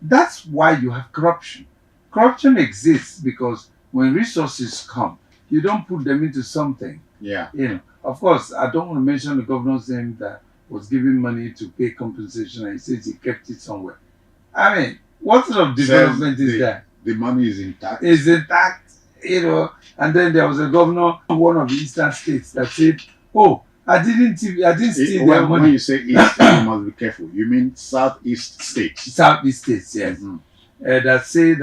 That's why you have corruption. Corruption exists because when resources come, you don't put them into something. Yeah. You know, of course, I don't want to mention the governor's name that was giving money to pay compensation, and he says he kept it somewhere. I mean, what sort of development is that? The money is intact. It's intact, you know. And then there was a governor in one of the eastern states that said, "Oh, I didn't steal their money." When you say east, you must be careful. You mean southeast states? Southeast states, yes. That said,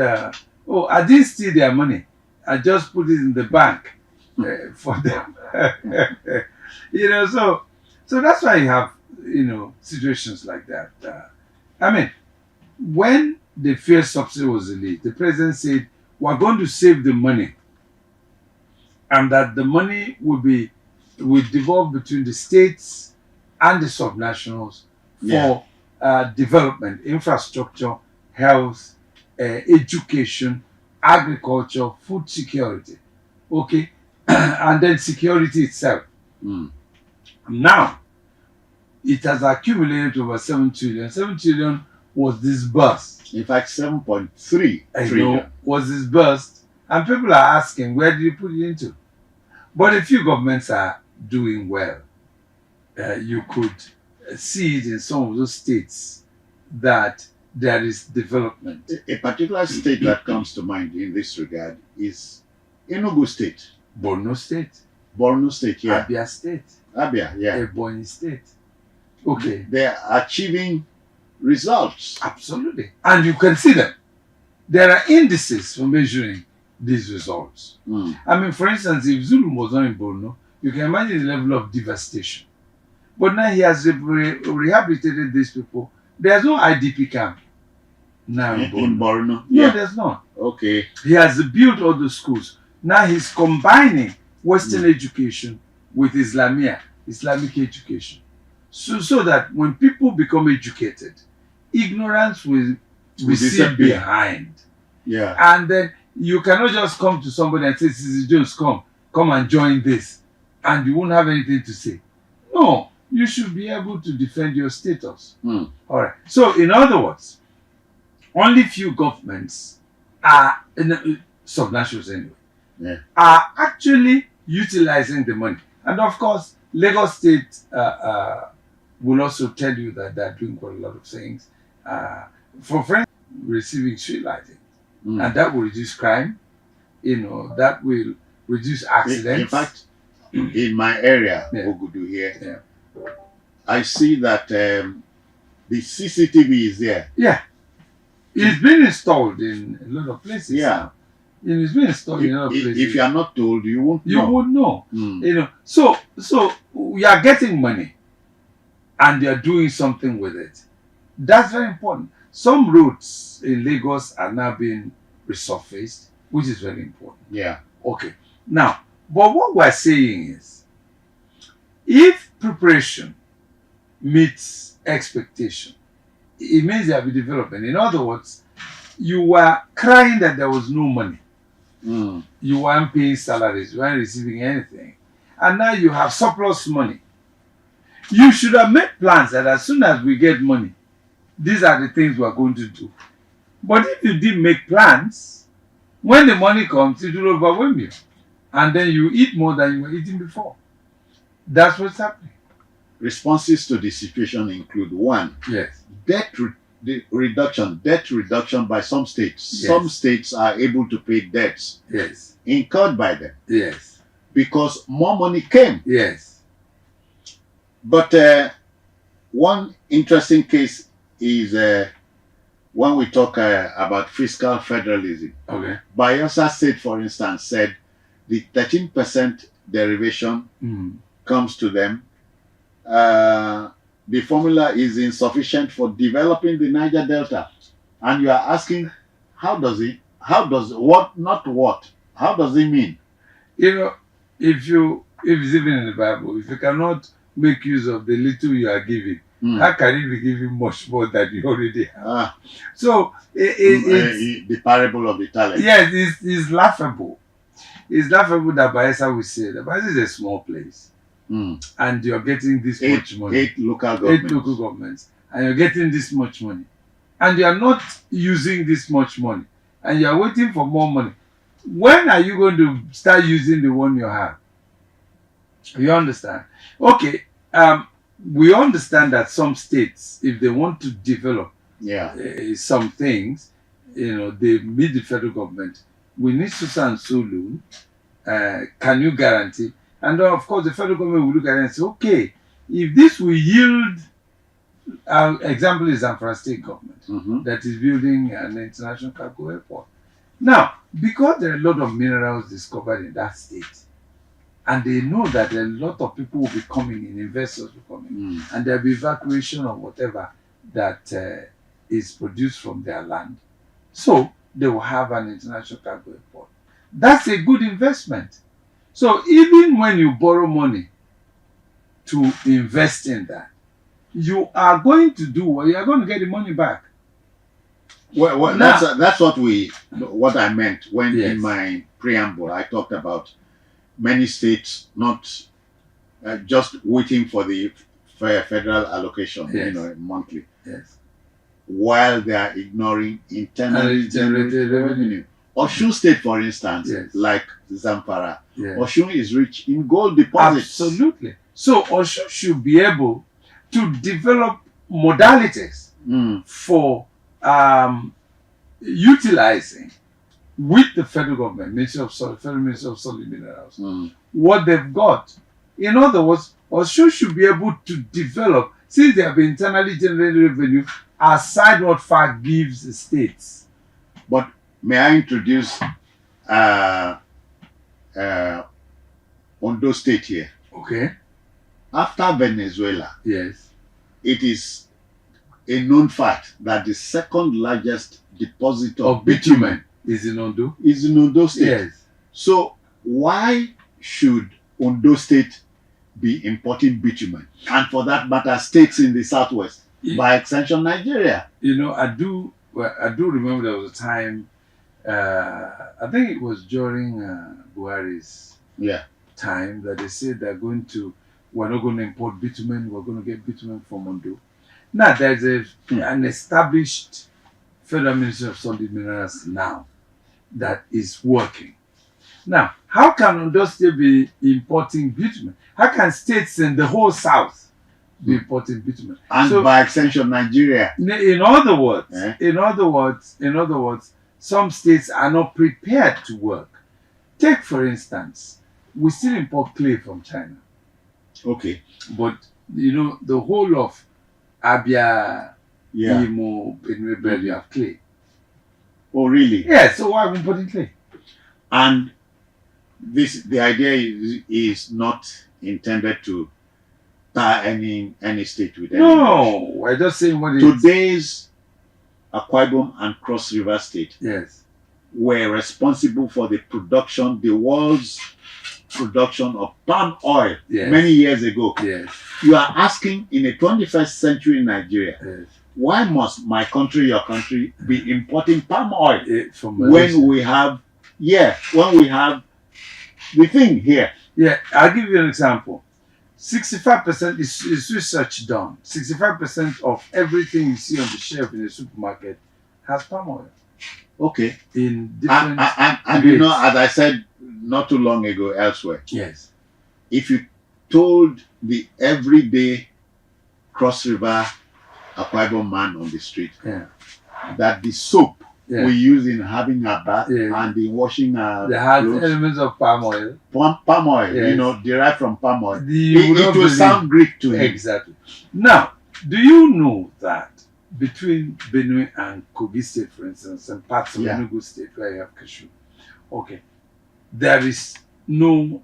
"Oh, I didn't steal their money. I just put it in the bank for them." You know, so that's why you have, you know, situations like that. I mean, when the fuel subsidy was released, the president said, we're going to save the money, and that the money will devolve between the states and the subnationals for development, infrastructure, health, education, agriculture, food security, okay, and then security itself. Now, it has accumulated over 7 trillion. 7 trillion was disbursed. In fact, 7.3 trillion was disbursed, and people are asking, where did you put it into? But a few governments are doing well. You could see it in some of those states that there is development. A particular state that comes to mind in this regard is Enugu State. Borno State. Borno State, yeah. Abia State. Abia, yeah. Ebonyi State. Okay. They are achieving results. Absolutely. And you can see them. There are indices for measuring these results. I mean, for instance, if Zulum was not in Borno, you can imagine the level of devastation. But now he has rehabilitated these people. There's no IDP camp now in Borno. No, there's not. Okay. He has built all the schools. Now he's combining Western education with Islamic education. So that when people become educated, ignorance will recede behind. Yeah. And then you cannot just come to somebody and say, Sisi Jones, come and join this, and you won't have anything to say. No, you should be able to defend your status. All right. So, in other words, only few governments are, subnationals anyway, are actually utilizing the money. And of course, Lagos State will also tell you that they're doing quite a lot of things. For friends, receiving street lighting. And that will reduce crime, you know, that will reduce accidents. In fact, in my area, Ogudu here, I see that the CCTV is there. Yeah. It's been installed in a lot of places. Yeah. It's been installed in a lot of places. If you are not told, you won't know. You would know. You know. So we are getting money and they are doing something with it. That's very important. Some roads in Lagos are now being resurfaced, which is very important. Yeah. Okay. Now, but what we're saying is, if preparation meets expectation, it means there will be development. In other words, you were crying that there was no money. You weren't paying salaries, you weren't receiving anything. And now you have surplus money. You should have made plans that as soon as we get money, these are the things we are going to do. But if you didn't make plans, when the money comes, it will overwhelm you. And then you eat more than you were eating before. That's what's happening. Responses to the situation include: one, debt reduction by some states. Yes. Some states are able to pay debts incurred by them. Yes. Because more money came. Yes. But one interesting case is when we talk about fiscal federalism. Okay. Bayelsa State, for instance, said the 13% derivation comes to them. The formula is insufficient for developing the Niger Delta. And you are asking, how does it mean? You know, if it's even in the Bible, if you cannot make use of the little you are giving, how can you be giving much more than you already have? So it's the parable of the talent. Yes, it's laughable. It's laughable that Bayelsa will say that Bayelsa is a small place. And you're getting this much money. 8 local governments. 8 local governments. And you're getting this much money. And you're not using this much money. And you're waiting for more money. When are you going to start using the one you have? You understand? Okay. We understand that some states, if they want to develop some things, you know, they meet the federal government. We need so and so loan. Can you guarantee? And then, of course, the federal government will look at it and say, okay, if this will yield, example is Zamfara State government that is building an international cargo airport. Now, because there are a lot of minerals discovered in that state, and they know that a lot of people will be coming in, investors will come in, and there'll be evacuation of whatever that is produced from their land. So they will have an international cargo airport. That's a good investment. So even when you borrow money to invest in that, you are going to do what you are going to get the money back. Well, Now, that's what I meant when in my preamble I talked about many states not just waiting for the federal allocation, monthly, while they are ignoring internally generated revenue. Osun State, for instance, like Zamfara, Osun is rich in gold deposits. Absolutely. So Osun should be able to develop modalities for utilizing with the federal government, Federal Ministry of Solid Minerals, what they've got. In other words, Osun should be able to develop, since they have internally generated revenue, aside what FAC gives the states. But may I introduce Ondo State here? Okay. After Venezuela, yes, it is a known fact that the second largest deposit of bitumen is in Ondo. Is in Ondo State. Yes. So why should Ondo State be importing bitumen, and for that matter, states in the southwest, by extension Nigeria? You know, I do remember there was a time. I think it was during Buhari's time that they said we're not going to import bitumen, we're going to get bitumen from Ondo. Now there's an established Federal Ministry of Solid Minerals now that is working. Now, how can Ondo State be importing bitumen? How can states in the whole South be importing bitumen? And by extension Nigeria. In other words, some states are not prepared to work. Take, for instance, we still import clay from China. Okay. But, the whole of Abia, Imo, Benue, you have clay. Oh, really? Yeah, so why are we importing clay? And the idea is not intended to tar any state with any. No, we're just saying what it is. Today's Akwa Ibom and Cross River State were responsible for the world's production of palm oil many years ago. You are asking in a 21st century Nigeria, why must my country, your country, be importing palm oil when we have the thing here? Yeah, I'll give you an example. 65% is research done. 65% of everything you see on the shelf in the supermarket has palm oil. Okay. In different and you know, as I said not too long ago elsewhere. Yes. If you told the everyday Cross River Akwa Ibom man on the street that the soap we use in having a bath and in washing our clothes, elements of palm oil. Palm oil, derived from palm oil. It will sound Greek to him. Exactly. Now, do you know that between Benue and Kogi State, for instance, and parts of Enugu State where you have cashew, there is no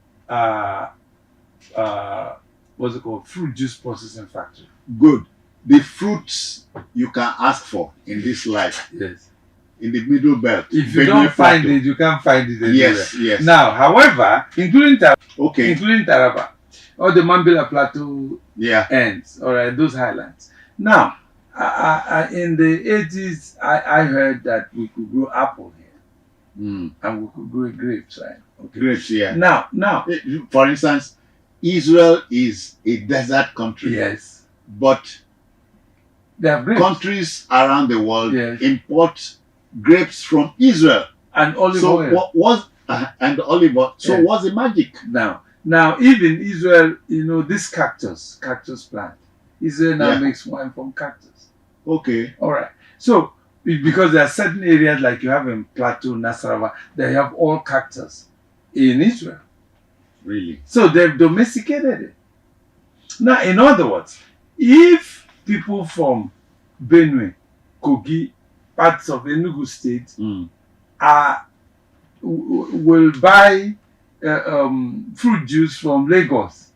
what's it called, fruit juice processing factory. Good. The fruits you can ask for in this life. Yes. In the middle belt. If you don't find it, you can't find it anywhere. Yes. Now, however, including Taraba, or the Mambila Plateau ends, those highlands. Now, in the 80s, I heard that we could grow apple here. And we could grow grapes, right? Okay. Grapes, yeah. Now, for instance, Israel is a desert country. Yes. But they have grapes. Countries around the world import grapes from Israel. And olive oil. And olive oil. So what's the magic? Now, even Israel, this cactus plant, Israel now makes wine from cactus. Okay. All right. So, because there are certain areas like you have in Plateau, Nasarawa, they have all cactus in Israel. Really? So they've domesticated it. Now, in other words, if people from Benue, Kogi, parts of Enugu State will buy fruit juice from Lagos.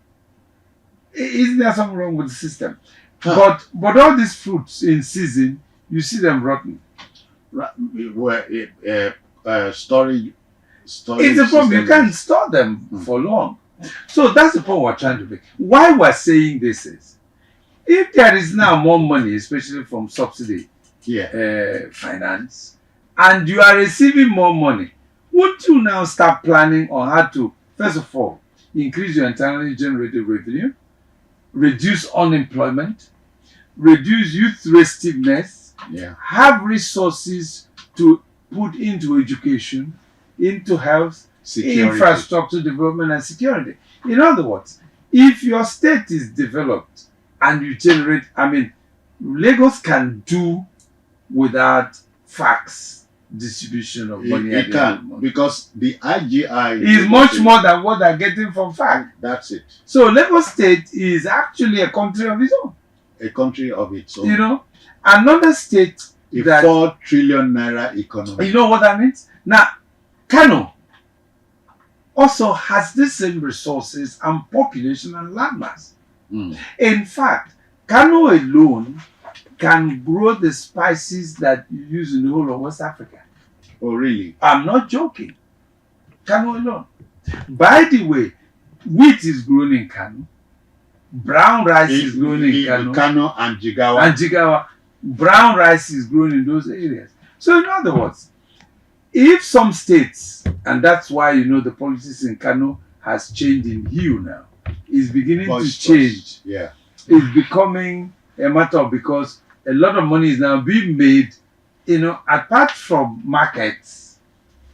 Isn't there something wrong with the system? Huh. But all these fruits in season, you see them rotten. Storage. It's a problem. You can't store them for long. So that's the point we're trying to make. Why we're saying this is, if there is now more money, especially from subsidy finance, and you are receiving more money, would you now start planning on how to, first of all, increase your internally generated revenue, reduce unemployment, reduce youth restiveness, have resources to put into education, into health, security, infrastructure development, and security. In other words, if your state is developed and you generate, Lagos can do without fax distribution of money. It can, because the IGI is much more than what they're getting from fax. That's it. So Lagos State is actually a country of its own. A country of its own. You know, another state a 4 trillion naira economy. You know what that means? Now, Kano also has the same resources and population and landmass. In fact, Kano alone can grow the spices that you use in the whole of West Africa. Oh, really? I'm not joking. Kano alone. By the way, wheat is grown in Kano. Brown rice is grown in Kano. Kano and Jigawa. Brown rice is grown in those areas. So in other words, if some states, and that's why the politics in Kano has changed in hue now, is beginning to change. Yeah. It's becoming a matter of, because a lot of money is now being made, apart from markets,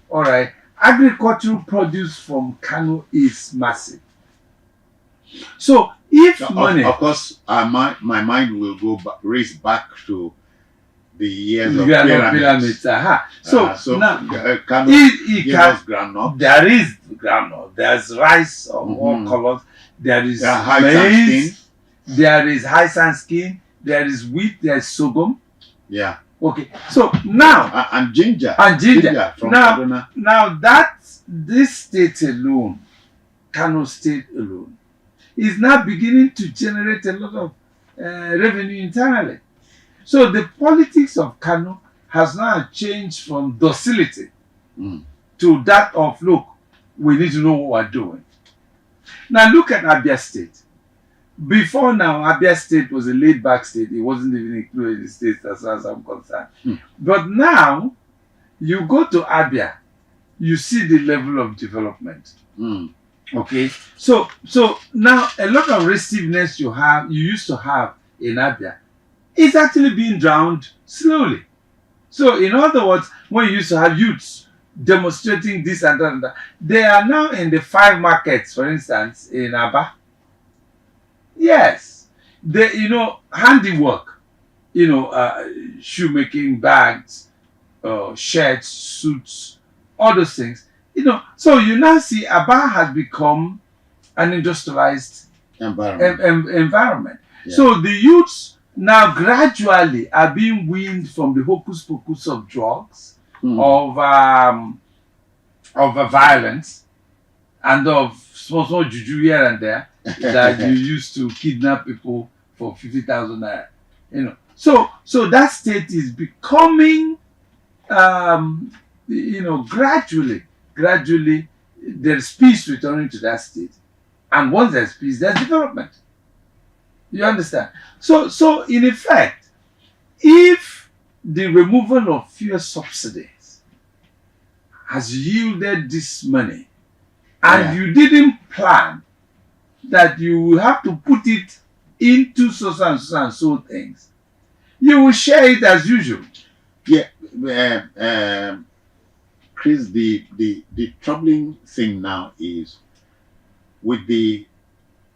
all right, agricultural produce from Kano is massive. So if money... Of course, my mind will go race back to the years of pyramids. So now, Kano gives us groundnut. There is groundnut. There's rice of all colors. There is maize. There is high skin. There is wheat. There is sorghum. Yeah. Okay. So now and ginger. From Kaduna. Now this state alone, Kano State alone, is now beginning to generate a lot of revenue internally. So the politics of Kano has now changed from docility to that of, look, we need to know what we're doing. Now look at Abia State. Before now, Abia State was a laid-back state. It wasn't even included in the state as far as I'm concerned. But now, you go to Abia, you see the level of development. Okay? So now, a lot of restiveness you used to have in Abia, is actually being drowned slowly. So in other words, when you used to have youths demonstrating this and that and that, they are now in the 5 markets, for instance, in Aba. Yes. They, handiwork, shoemaking, bags, shirts, suits, all those things. So you now see Aba has become an industrialized environment. Yeah. So the youths now gradually are being weaned from the hocus pocus of drugs, of violence, and of small juju here and there that you used to kidnap people for 50,000 naira. So that state is becoming, gradually there's peace returning to that state, and once there's peace, there's development. You understand? So in effect, if the removal of fuel subsidies has yielded this money, and you didn't plan that you will have to put it into so and so things, you will share it as usual. Yeah. Chris, the troubling thing now is with the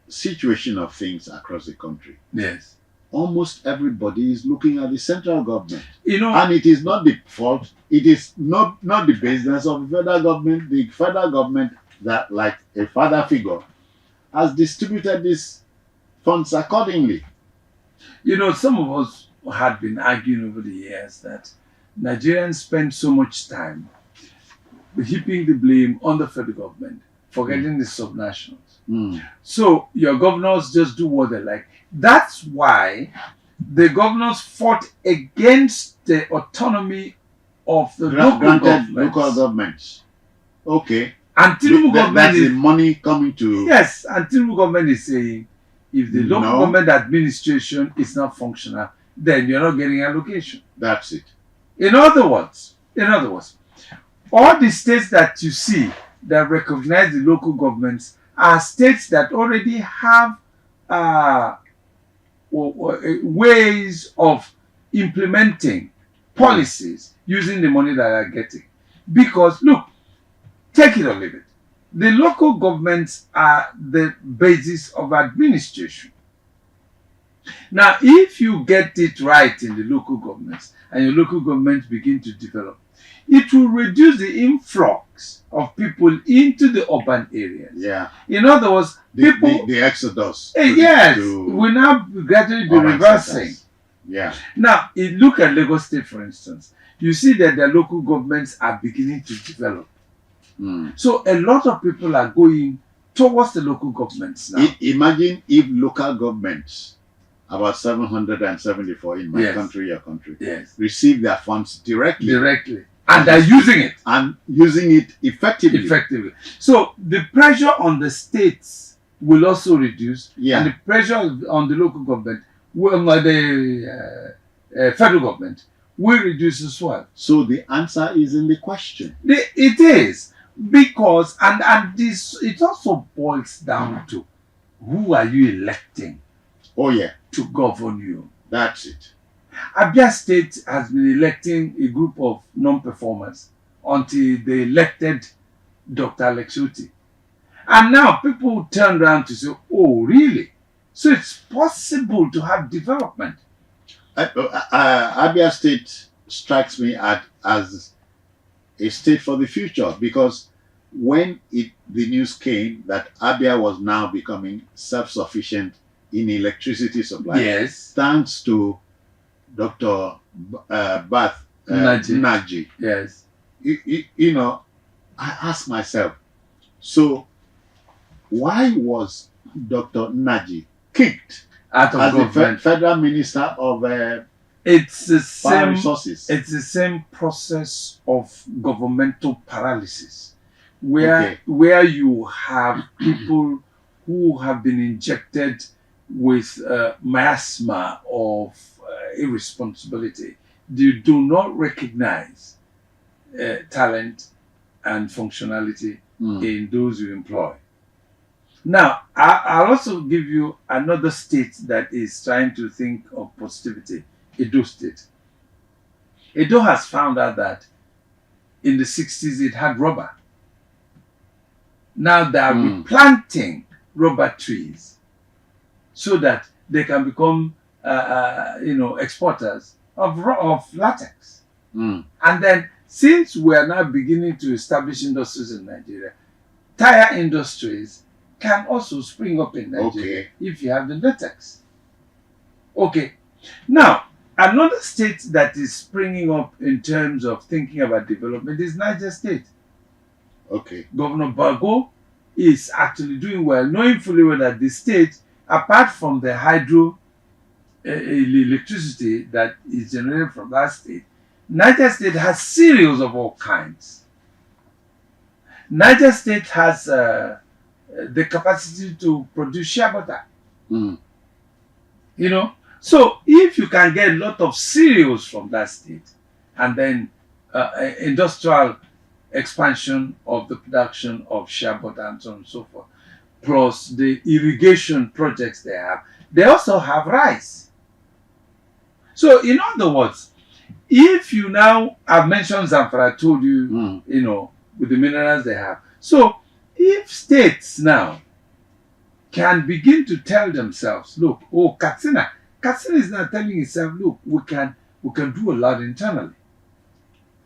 situation of things across the country. Yes. Almost everybody is looking at the central government. And it is not the fault, it is not the business of the federal government. The federal government, that like a father figure, has distributed these funds accordingly. Some of us had been arguing over the years that Nigerians spend so much time heaping the blame on the federal government forgetting the subnationals. So your governors just do what they like. That's why the governors fought against the autonomy of the local governments. Okay. And Tinubu government that's the money coming to. Yes, and Tinubu government is saying if the local government administration is not functional, then you're not getting allocation. That's it. In other words, all the states that you see that recognize the local governments are states that already have ways of implementing policies using the money that they're getting. Because look, take it or leave it. The local governments are the basis of administration. Now, if you get it right in the local governments and your local governments begin to develop, it will reduce the influx of people into the urban areas. Yeah. In other words, the exodus. Yes, will now gradually be reversing. Centers. Yeah. Now, look at Lagos State, for instance. You see that their local governments are beginning to develop. So a lot of people are going towards the local governments now. Imagine if local governments, about 774 in my country, your country, receive their funds directly. And they're using it. And using it effectively. So the pressure on the states will also reduce. Yeah. And the pressure on the local government, the federal government, will reduce as well. So the answer is in the question. It is. Because, and this, it also boils down to who are you electing to govern you. That's it. Abia State has been electing a group of non-performers until they elected Dr. Alex Otti. And now people turn around to say, oh, really? So it's possible to have development. Abia State strikes me as a state for the future, because when the news came that Abia was now becoming self-sufficient in electricity supply, thanks to Dr. Naji. Yes. You know, I ask myself, so why was Dr. Naji kicked out of as government? the federal minister of it's the same resources? It's the same process of governmental paralysis, where you have people who have been injected with miasma of irresponsibility. They do not recognize talent and functionality in those you employ. Now, I'll also give you another state that is trying to think of positivity. Edo State. Edo has found out that in the 60s it had rubber. Now they are replanting rubber trees so that they can become, exporters of latex. And then, since we are now beginning to establish industries in Nigeria, tire industries can also spring up in Nigeria if you have the latex. Okay. Now, another state that is springing up in terms of thinking about development is Niger State. Okay. Governor Bago is actually doing well, knowing fully well that the state, apart from the hydro electricity that is generated from that state, Niger State has cereals of all kinds. Niger State has the capacity to produce shea butter. You know, so if you can get a lot of cereals from that state, and then industrial expansion of the production of shea butter and so on and so forth, plus the irrigation projects they have, they also have rice. So in other words, if you now have mentioned Zamfara, I told you, you know, with the minerals they have. So if states now can begin to tell themselves, look, Katsina is now telling itself, look, we can do a lot internally.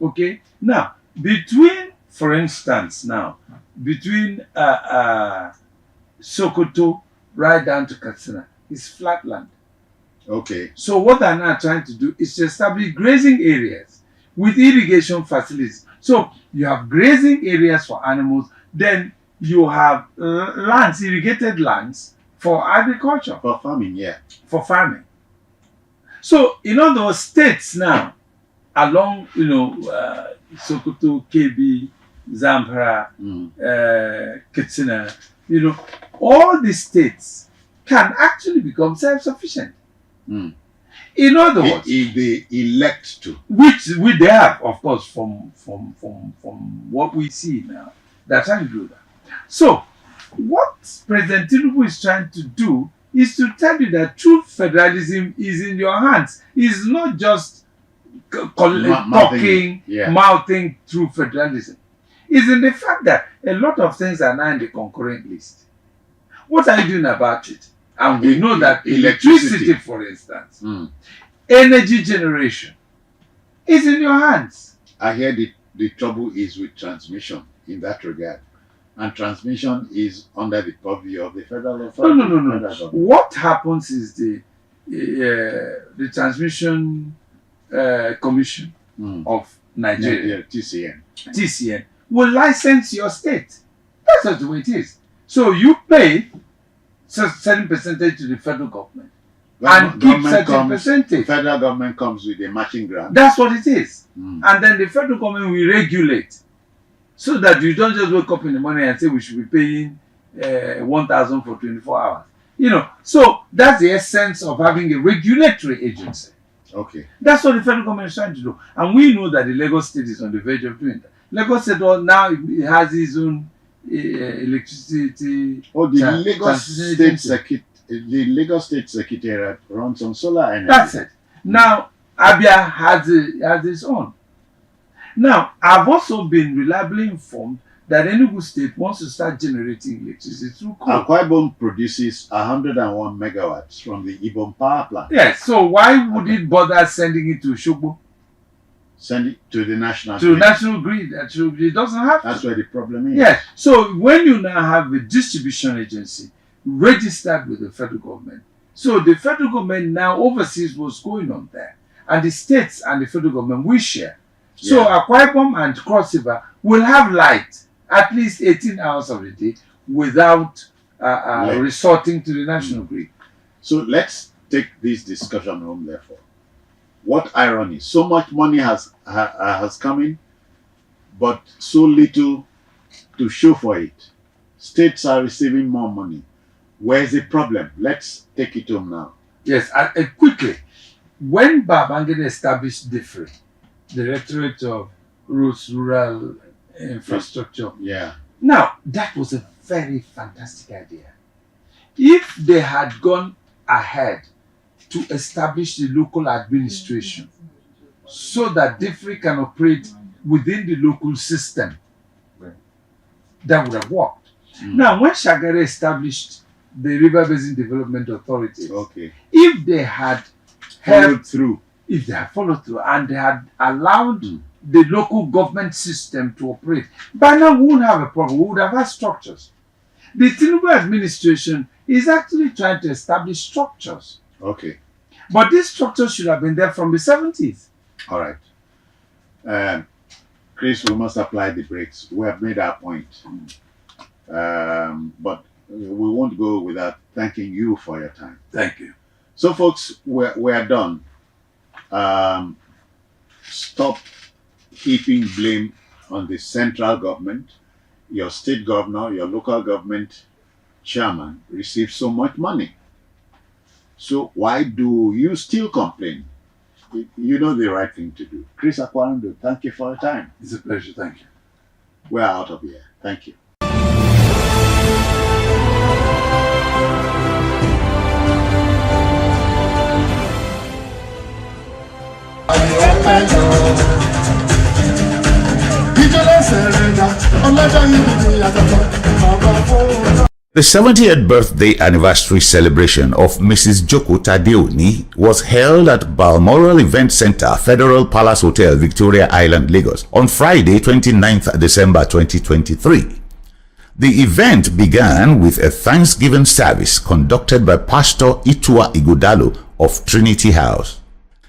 Okay? Now, for instance, between Sokoto right down to Katsina is flat land. Okay. So what they're now trying to do is to establish grazing areas with irrigation facilities. So you have grazing areas for animals, then you have lands, irrigated lands for agriculture. For farming, yeah. For farming. So, in all those states now, along, Sokoto, KB, Zamfara, Katsina, all these states can actually become self-sufficient. In other words, if they elect to, which they have, of course, from what we see now, they're trying to do that. So, what President Tinubu is trying to do is to tell you that true federalism is in your hands. It's not just mouthing through federalism. It's in the fact that a lot of things are now in the concurrent list. What are you doing about it? And we know that electricity, for instance, energy generation is in your hands. I hear the trouble is with transmission in that regard. And transmission is under the purview of the federal authority. No. What happens is the Transmission Commission of Nigeria, TCN, will license your state. That's just the way it is. So you pay certain percentage to the federal government and keep certain percentage. Federal government comes with a matching grant. That's what it is. And then the federal government will regulate. So that you don't just wake up in the morning and say we should be paying 1,000 for 24 hours. So that's the essence of having a regulatory agency. Okay. That's what the federal government is trying to do. And we know that the Lagos State is on the verge of doing that. Lagos State now it has its own electricity. Oh, the Lagos State Secretariat runs on solar energy. That's it. Now, Abia has its own. Now, I've also been reliably informed that Enugu State wants to start generating electricity through coal. Akwa Ibom produces 101 megawatts from the Ibom power plant. Yes, so why would it bother sending it to Shogbo? Send it to the national grid. To the national grid. It doesn't have to. That's where the problem is. Yes, so when you now have a distribution agency registered with the federal government, so the federal government now oversees what's going on there. And the states and the federal government will share. So Akwa Ibom and Cross River will have light at least 18 hours of the day without resorting to the national grid. So let's take this discussion home therefore. What irony. So much money has come in, but so little to show for it. States are receiving more money. Where's the problem? Let's take it home now. Yes, quickly. When Babangida established DIFRI, Directorate of Roads, Rural Infrastructure. Yeah. Now, that was a very fantastic idea. If they had gone ahead to establish the local administration so that DIFRI can operate within the local system, that would have worked. Now, when Shagari established the River Basin Development Authority, if they had followed through, and they had allowed the local government system to operate, by now we wouldn't have a problem. We would have had structures. The Tinubu administration is actually trying to establish structures. Okay. But these structures should have been there from the 70s. All right. Chris, we must apply the brakes. We have made our point. But we won't go without thanking you for your time. Thank you. So, folks, we're done. Stop heaping blame on the central government. Your state governor, your local government chairman receives so much money. So why do you still complain? You know the right thing to do. Chris Akwarando, thank you for your time. It's a pleasure. Thank you. We're out of here. Thank you. The 70th birthday anniversary celebration of Mrs. Joko Tadeoni was held at Balmoral Event Center, Federal Palace Hotel, Victoria Island, Lagos on Friday, 29th December 2023. The event began with a Thanksgiving service conducted by Pastor Itua Ighodalo of Trinity House.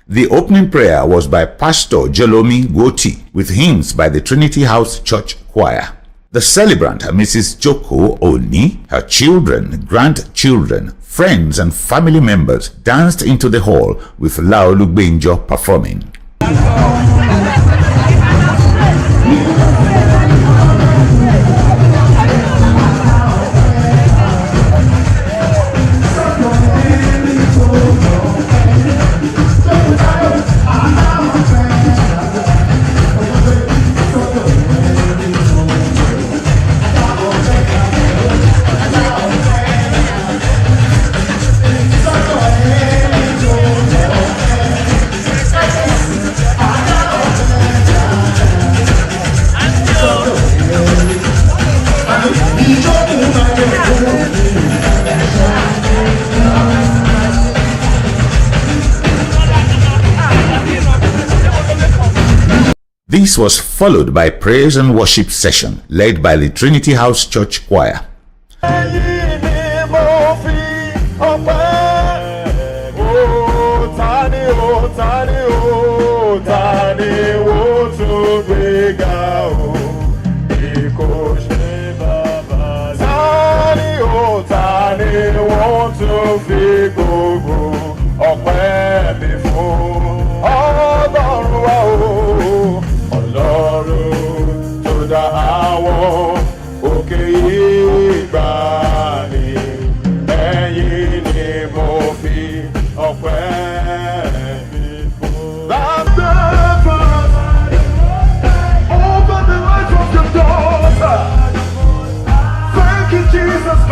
The opening prayer was by Pastor Jelomi Goti with hymns by the Trinity House Church Choir. The celebrant, Mrs. Joko Oni, her children, grandchildren, friends and family members danced into the hall with Lao Lugbenjo performing. This was followed by praise and worship session led by the Trinity House Church Choir.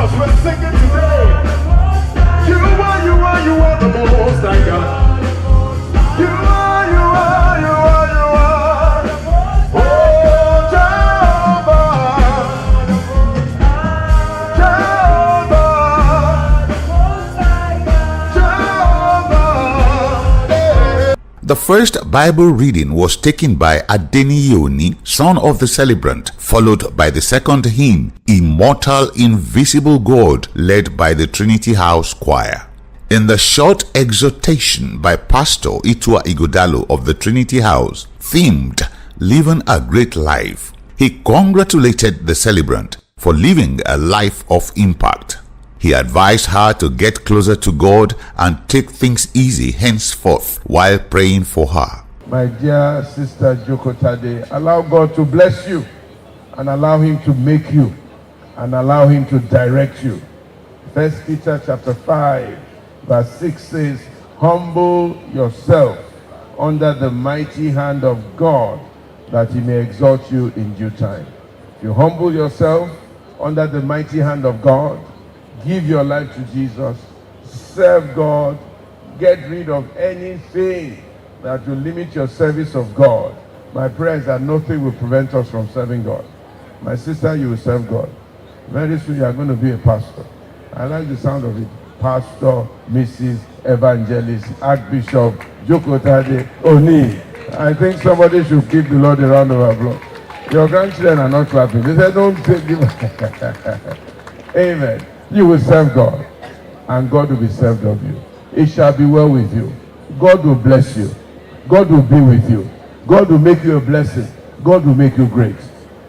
We're singing today. You are the most high God. You are. Oh, Jehovah. The first Bible reading was taken by Adeni Yoni, son of the celebrant, followed by the second hymn, Immortal Invisible God, led by the Trinity House Choir. In the short exhortation by Pastor Itua Igodalo of the Trinity House, themed Living a Great Life, he congratulated the celebrant for living a life of impact. He advised her to get closer to God and take things easy henceforth while praying for her. My dear sister Joko Tade, allow God to bless you and allow him to make you and allow him to direct you. 1 Peter chapter 5 verse 6 says, humble yourself under the mighty hand of God, that he may exalt you in due time. If you humble yourself under the mighty hand of God, give your life to Jesus, serve God, get rid of anything that will limit your service of God. My prayer is that nothing will prevent us from serving God. My sister, you will serve God. Very soon you are going to be a pastor. I like the sound of it. Pastor, Mrs. Evangelist, Archbishop, Joko Tade, Oni. I think somebody should give the Lord a round of applause. Your grandchildren are not clapping. They said, don't take them. Amen. You will serve God, and God will be served of you. It shall be well with you. God will bless you. God will be with you. God will make you a blessing. God will make you great.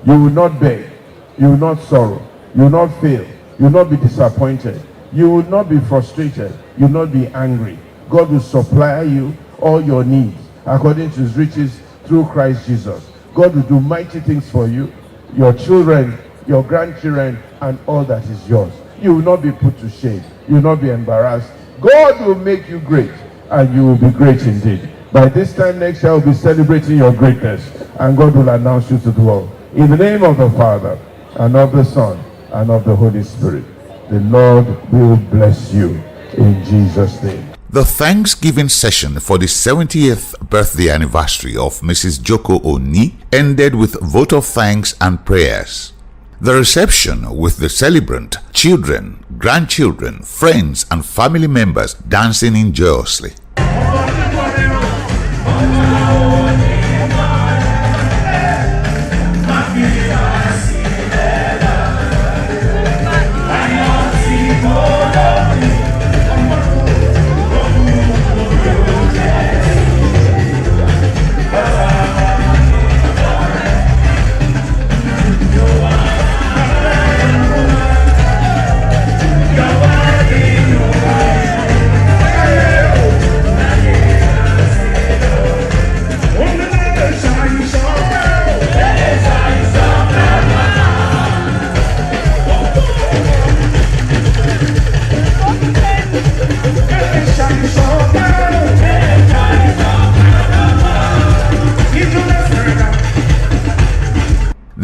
You will not beg. You will not sorrow. You will not fail. You will not be disappointed. You will not be frustrated. You will not be angry. God will supply you all your needs according to his riches through Christ Jesus. God will do mighty things for you, your children, your grandchildren, and all that is yours. You will not be put to shame. You will not be embarrassed. God will make you great, and you will be great indeed. By this time next year, we'll be celebrating your greatness, and God will announce you to the world. In the name of the Father, and of the Son, and of the Holy Spirit, the Lord will bless you in Jesus' name. The Thanksgiving session for the 70th birthday anniversary of Mrs. Joko Oni ended with vote of thanks and prayers. The reception with the celebrant, children, grandchildren, friends and family members dancing in joyously.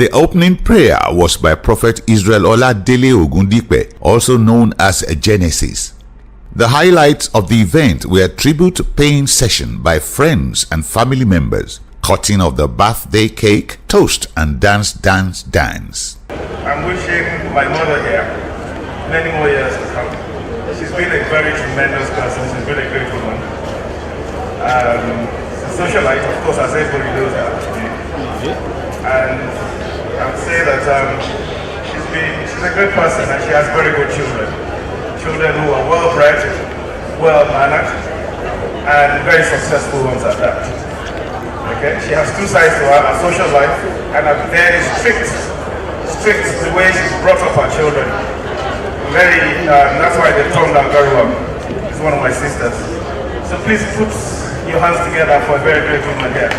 The opening prayer was by Prophet Israel Oladele Ogundipe, also known as Genesis. The highlights of the event were tribute-paying session by friends and family members, cutting of the birthday cake, toast, and dance. I'm wishing my mother here many more years to come. She's been a very tremendous person. She's been a great woman. A socialite, of course, as everybody knows that. And I would say that she's a great person and she has very good children. Children who are well-bred, well-mannered, and very successful ones at that. Okay? She has two sides to her, a social life and a very strict the way she's brought up her children. That's why they turned out very well. She's one of my sisters. So please put your hands together for a very great woman here.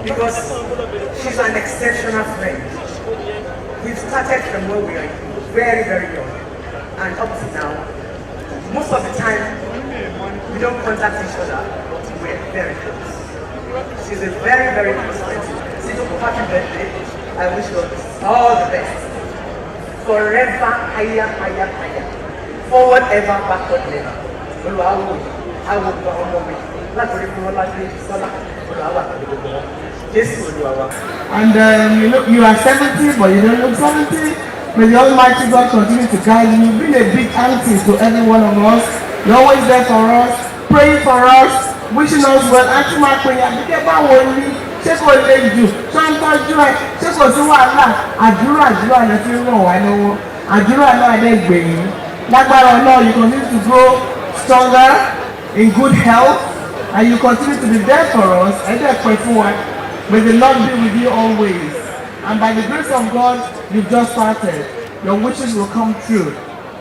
Because she's an exceptional friend. We've started from where we are very, very young. And up to now, most of the time, we don't contact each other, but we're very close. She's a very, very close friend. Happy birthday. I wish you all the best. Forever, higher. Forward ever, backward never. I will go on with and you are 70, but you don't look 70. May the Almighty God continue to guide you. You've been a big auntie to every one of us. You're always there for us, praying for us, wishing us well. Auntie my prayer, be careful with me. Ṣé kò lè jù tó ń tọ́jú ẹ̀ ṣé kò sí wàhálà àdúrà lè fi ràn wá lọ́wọ́ àdúrà náà lè gbẹ̀yìn lágbára Ọlọ́run. You continue to grow stronger in good health and you continue to be there for us. Ẹ̀dẹ̀ pẹ̀ fún wa. May the Lord be with you always. And by the grace of God, you've just started. Your wishes will come true.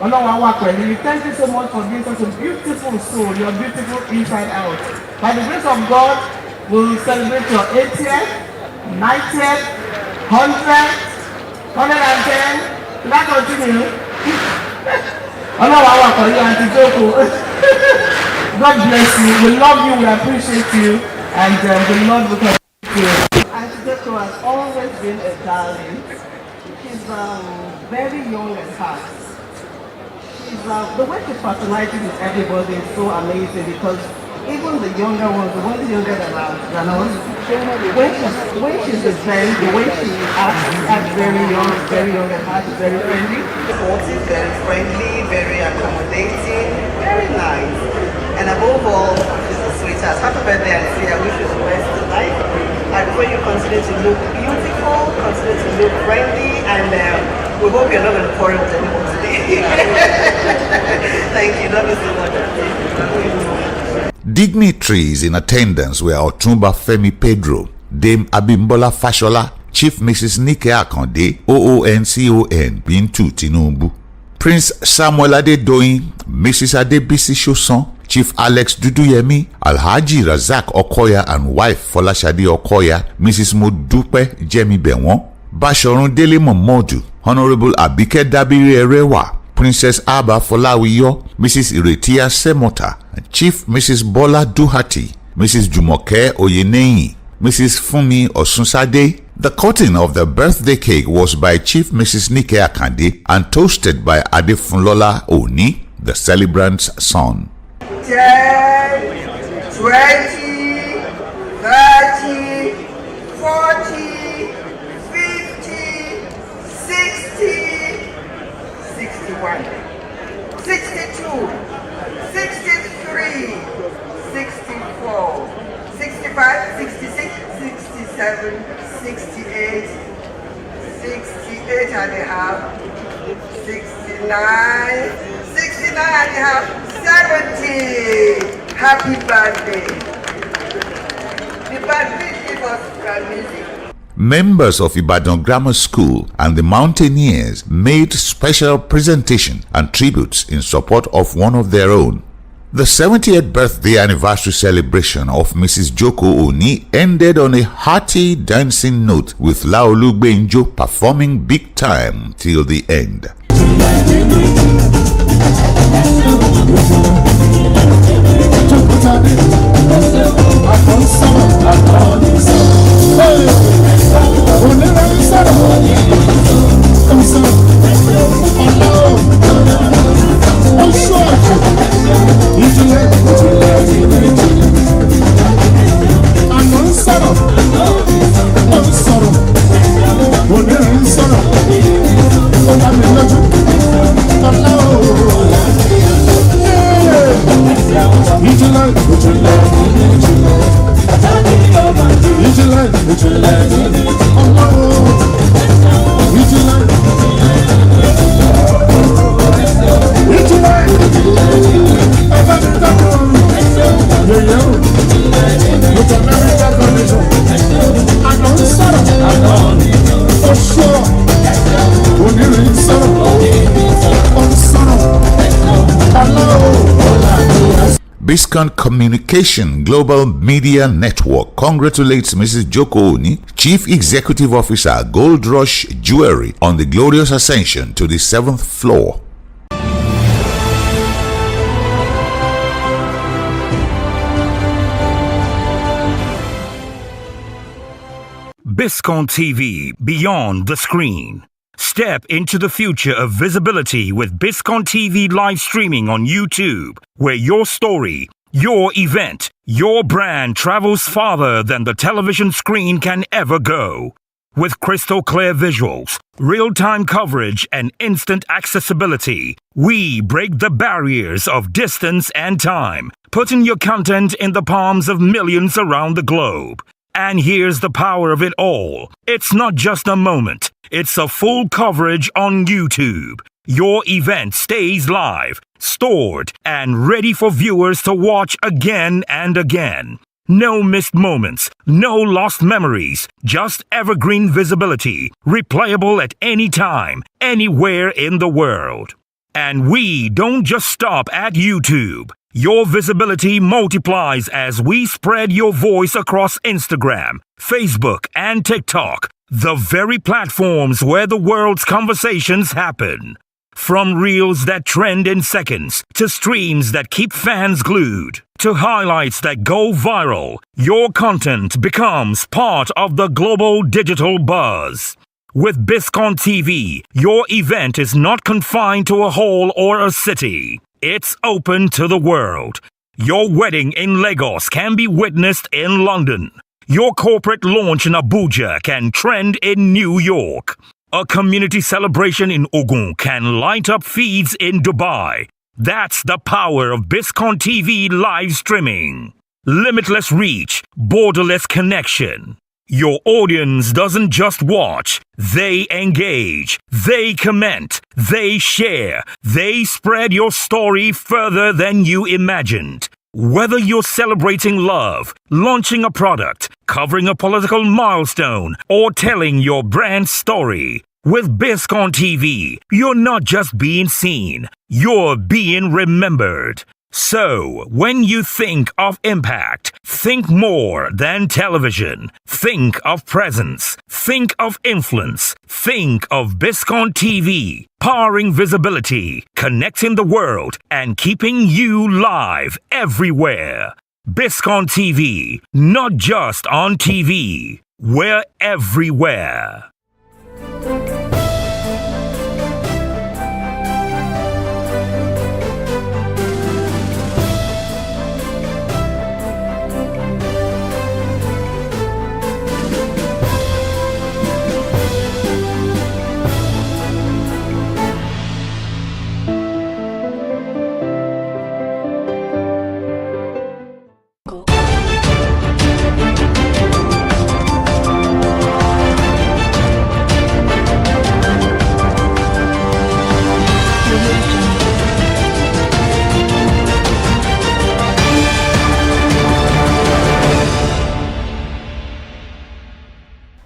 Ọlọ́run á wà pẹ̀lú you. Thank you so much for being such a beautiful soul. You're beautiful inside out. By the grace of God, we'll celebrate your 80th, 90th, 100th, 110th. Will that continue? Ọlọ́run á wà pẹ̀lú Aunty Joko. God bless you. We love you. We appreciate you. And the Lord will continue to you. Aunty Joko has always been a darling. She's very young at heart. The way she patronizes with everybody is so amazing because even the younger ones, the ones younger than us, when she's with them, the way she acts very young at heart, very friendly. Supportive, very friendly, very accommodating, very nice. And above all, she's a sweetheart. Happy birthday, Auntie. I wish you the best in life. I pray you continue to look beautiful, continue to look friendly, and we hope you're not going to quarrel with anyone today. Thank you. Love you so much, Auntie. Dignitaries in attendance were Otumba Femi Pedro, Dame Abimbola Fashola, Chief Mrs. Nike Akande, OONCON, Bintu Tinubu, Prince Samuel Adedoyin, Mrs. Adebisi Shoson, Chief Alex Duduyemi, Alhaji Razak Okoya and wife Folashade Okoya, Mrs. Modupe Jemi Benwon, Bashorun Dele Momodu, Honorable Abike Dabiri Erewa, Princess Abba Folawiyo, Mrs. Iretia Semota, Chief Mrs. Bola Duhati, Mrs. Jumoke Oyeneyi, Mrs. Fumi Osunsade. The cutting of the birthday cake was by Chief Mrs. Nike Akande and toasted by Adefunlola Oni, the celebrant's son. 10, 20, 30, 40, 50, 60, 61, 62, 63, 64, 65, 66, 67, 68, 68 and a half, 69, 69 and a half, 70. Happy birthday. The birthday give us grand music. Members of Ibadan Grammar School and the Mountaineers made special presentation and tributes in support of one of their own. The 70th birthday anniversary celebration of Mrs. Joko Oni ended on a hearty dancing note with Laolu Benjo performing big time till the end. Hey! Biscon Communication Global Media Network congratulates Mrs. Joko Oni, Chief Executive Officer, Gold Rush Jewelry, on the glorious ascension to the 7th floor. Biscon TV, beyond the screen. Step into the future of visibility with Biscon TV live streaming on YouTube, where your story, your event, your brand travels farther than the television screen can ever go. With crystal clear visuals, real-time coverage, and instant accessibility, we break the barriers of distance and time, putting your content in the palms of millions around the globe. And here's the power of it all. It's not just a moment. It's a full coverage on YouTube. Your event stays live, stored, and ready for viewers to watch again and again. No missed moments, no lost memories, just evergreen visibility, replayable at any time, anywhere in the world. And we don't just stop at YouTube. Your visibility multiplies as we spread your voice across Instagram, Facebook, and TikTok, the very platforms where the world's conversations happen. From reels that trend in seconds, to streams that keep fans glued, to highlights that go viral, your content becomes part of the global digital buzz. With Biscon TV, your event is not confined to a hall or a city. It's open to the world. Your wedding in Lagos can be witnessed in London. Your corporate launch in Abuja can trend in New York. A community celebration in Ogun can light up feeds in Dubai. That's the power of Biscon TV live streaming. Limitless reach, borderless connection. Your audience doesn't just watch, they engage, they comment, they share, they spread your story further than you imagined. Whether you're celebrating love, launching a product, covering a political milestone, or telling your brand story, with Biscon TV, you're not just being seen, you're being remembered. So, when you think of impact, think more than television. Think of presence. Think of influence. Think of Biscon TV, powering visibility, connecting the world, and keeping you live everywhere. Biscon TV, not just on TV. We're everywhere.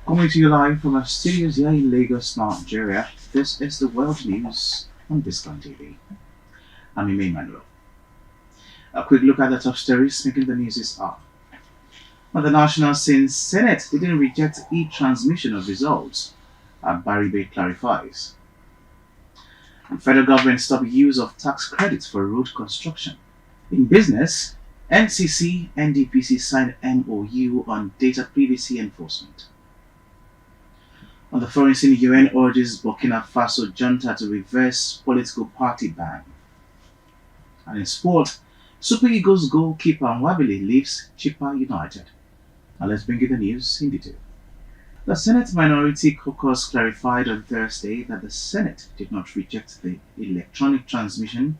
Coming to you live from our studios here in Lagos, Nigeria, this is the World News on Biscon TV. I'm Emmanuel. A quick look at the top stories making the news is up. On the national scene, Senate didn't reject e-transmission of results, Barry Bay clarifies. And federal government stopped use of tax credits for road construction. In business, NCC and NDPC signed MOU on data privacy enforcement. On the foreign scene, UN urges Burkina Faso junta to reverse political party ban. And in sport, Super Eagles goalkeeper Nwabili leaves Chippa United. Now let's bring you the news in detail. The Senate Minority Caucus clarified on Thursday that the Senate did not reject the electronic transmission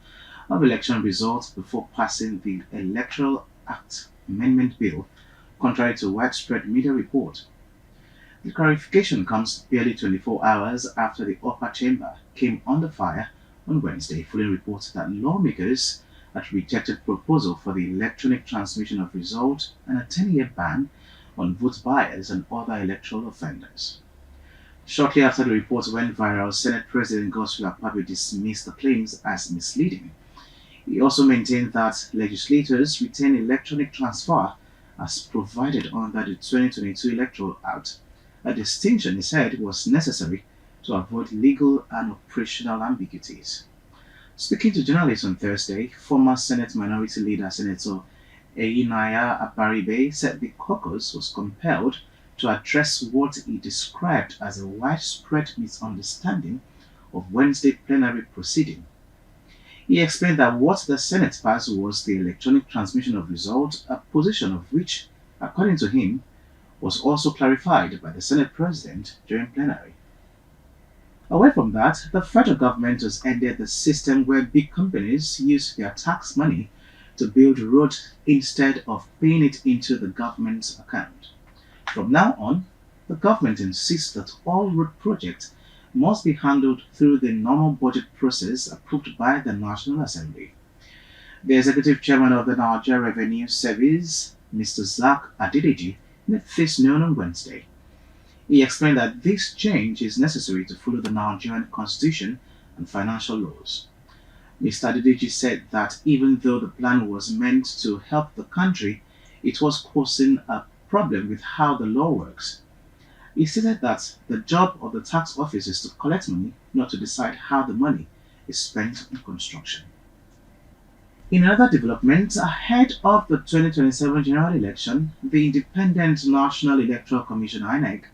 of election results before passing the Electoral Act Amendment Bill, contrary to widespread media report. The clarification comes barely 24 hours after the upper chamber came under fire on Wednesday, following reports that lawmakers had rejected proposal for the electronic transmission of results and a 10-year ban on vote buyers and other electoral offenders. Shortly after the report went viral, Senate President Godswill Akpabio dismissed the claims as misleading. He also maintained that legislators retain electronic transfer as provided under the 2022 Electoral Act, a distinction he said was necessary to avoid legal and operational ambiguities. Speaking to journalists on Thursday, former Senate Minority Leader Senator Eyinaya Abaribe said the caucus was compelled to address what he described as a widespread misunderstanding of Wednesday plenary proceeding. He explained that what the Senate passed was the electronic transmission of results, a position of which, according to him, was also clarified by the Senate President during plenary. Away from that, the federal government has ended the system where big companies use their tax money to build roads instead of paying it into the government's account. From now on, the government insists that all road projects must be handled through the normal budget process approved by the National Assembly. The executive chairman of the Nigeria Revenue Service, Mr. Zach Adedeji, made this known on Wednesday. He explained that this change is necessary to follow the Nigerian constitution and financial laws. Mr. Adedeji said that even though the plan was meant to help the country, it was causing a problem with how the law works. He stated that the job of the tax office is to collect money, not to decide how the money is spent on construction. In another development, ahead of the 2027 general election, the Independent National Electoral Commission (INEC)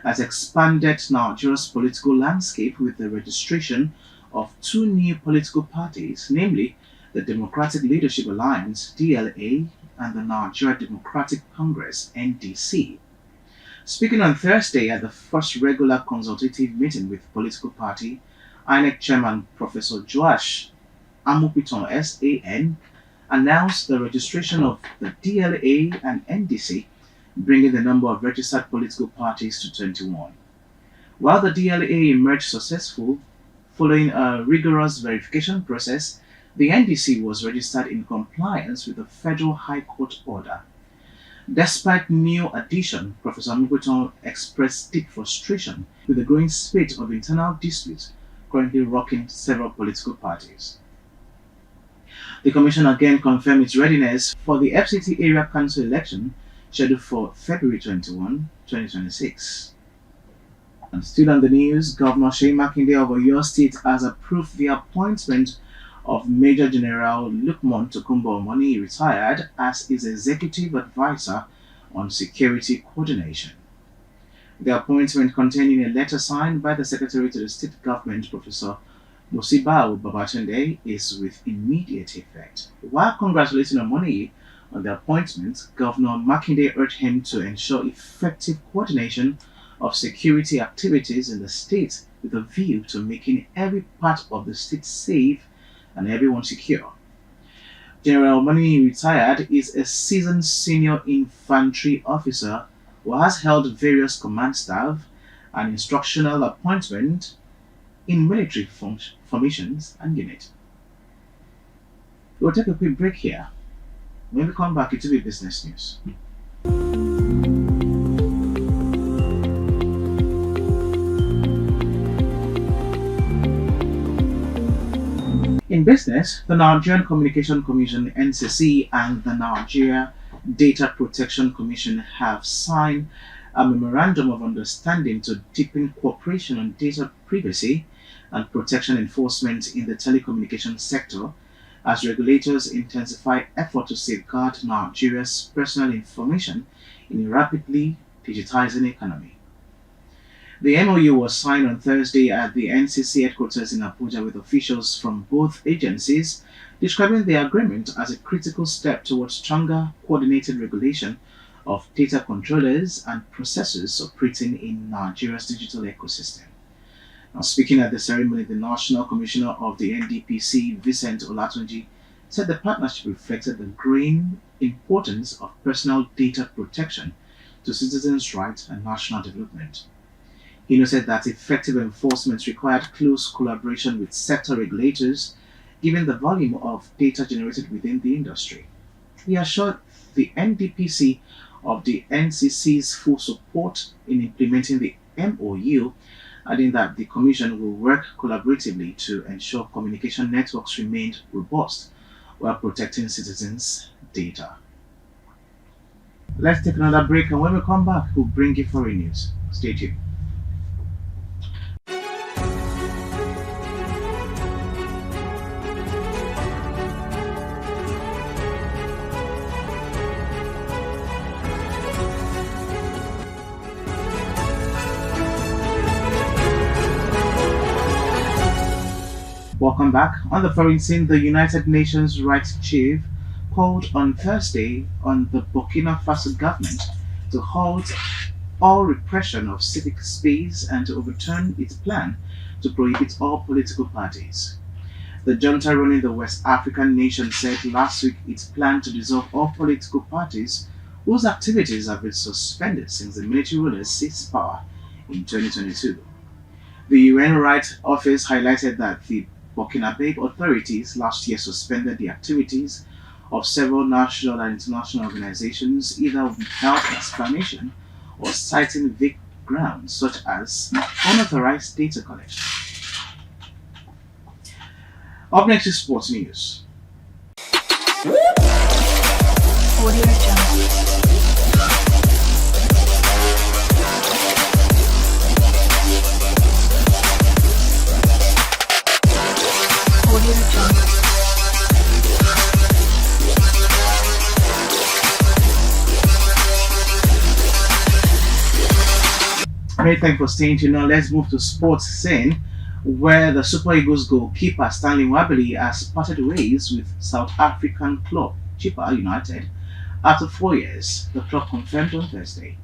has expanded Nigeria's political landscape with the registration of two new political parties, namely the Democratic Leadership Alliance (DLA) and the Nigeria Democratic Congress (NDC). Speaking on Thursday at the first regular consultative meeting with political party, INEC Chairman Professor Joash Amupiton SAN announced the registration of the DLA and NDC, bringing the number of registered political parties to 21. While the DLA emerged successful following a rigorous verification process, the NDC was registered in compliance with the Federal High Court order. Despite new addition, Professor Amupiton expressed deep frustration with the growing spate of internal disputes currently rocking several political parties. The Commission again confirmed its readiness for the FCT Area Council election scheduled for February 21, 2026. And still on the news, Governor Seyi Makinde of Oyo State has approved the appointment of Major General Lukman Tokunbo Omoni, retired, as his executive advisor on security coordination. The appointment, containing a letter signed by the Secretary to the State Government, Professor Musibau Babatunde, is with immediate effect. While congratulating Omoni on the appointment, Governor Makinde urged him to ensure effective coordination of security activities in the state with a view to making every part of the state safe and everyone secure. General Omoni, retired, is a seasoned senior infantry officer who has held various command staff and instructional appointments in military formations and units. We'll take a quick break here. When we come back, it will be business news. In business, the Nigerian Communication Commission (NCC) and the Nigeria Data Protection Commission have signed a memorandum of understanding to deepen cooperation on data privacy and protection enforcement in the telecommunications sector as regulators intensify efforts to safeguard Nigeria's personal information in a rapidly digitizing economy. The MOU was signed on Thursday at the NCC headquarters in Abuja with officials from both agencies, describing the agreement as a critical step towards stronger coordinated regulation of data controllers and processors operating in Nigeria's digital ecosystem. Now, speaking at the ceremony, the National Commissioner of the NDPC, Vincent Olatunji, said the partnership reflected the growing importance of personal data protection to citizens' rights and national development. He noted that effective enforcement required close collaboration with sector regulators, given the volume of data generated within the industry. He assured the NDPC of the NCC's full support in implementing the MOU, adding that the Commission will work collaboratively to ensure communication networks remain robust while protecting citizens' data. Let's take another break, and when we come back, we'll bring you foreign news. Stay tuned. Welcome back. On the foreign scene, the United Nations Rights Chief called on Thursday on the Burkina Faso government to halt all repression of civic space and to overturn its plan to prohibit all political parties. The junta running the West African nation said last week its plan to dissolve all political parties whose activities have been suspended since the military rulers seized power in 2022. The UN Rights Office highlighted that the Burkinabe authorities last year suspended the activities of several national and international organizations, either without explanation or citing vague grounds such as unauthorized data collection. Up next is sports news. Many thanks for staying tuned. Now let's move to sports scene, where the Super Eagles goalkeeper Stanley Nwabali has parted ways with South African club Chippa United after 4 years, the club confirmed on Thursday.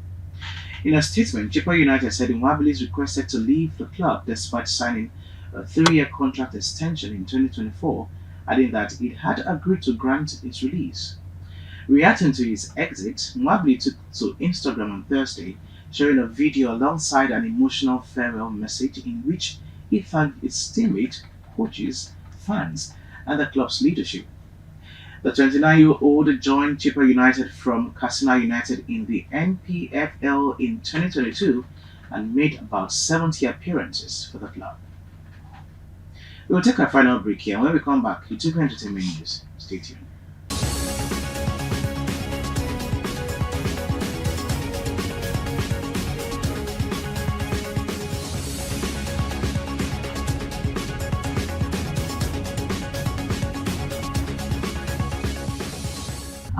In a statement, Chippa United said Nwabali is requested to leave the club despite signing a 3-year contract extension in 2024, adding that it had agreed to grant its release. Reacting to his exit, Nwabali took to Instagram on Thursday, sharing a video alongside an emotional farewell message in which he thanked his teammates, coaches, fans, and the club's leadership. The 29-year-old joined Chippa United from Katsina United in the NPFL in 2022 and made about 70 appearances for the club. We will take our final break here, and when we come back, YouTube Entertainment News. Stay tuned.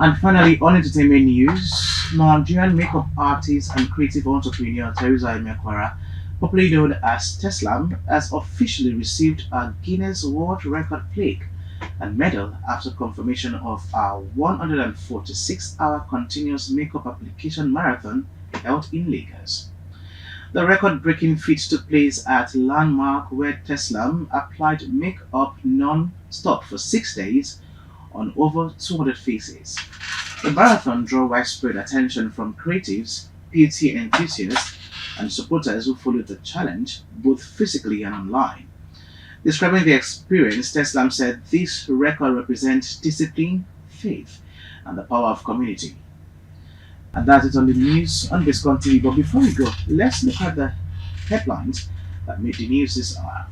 And finally, on entertainment news, Nigerian makeup artist and creative entrepreneur Teresa Emekwara, popularly known as Teslam, has officially received a Guinness World Record plaque and medal after confirmation of a 146-hour continuous makeup application marathon held in Lagos. The record-breaking feat took place at Landmark, where Teslam applied makeup non-stop for 6 days on over 200 faces. The marathon drew widespread attention from creatives, beauty enthusiasts, and supporters who followed the challenge, both physically and online. Describing the experience, Teslam said this record represents discipline, faith, and the power of community. And that's it on the news on Biscon TV. But before we go, let's look at the headlines that made the news this hour.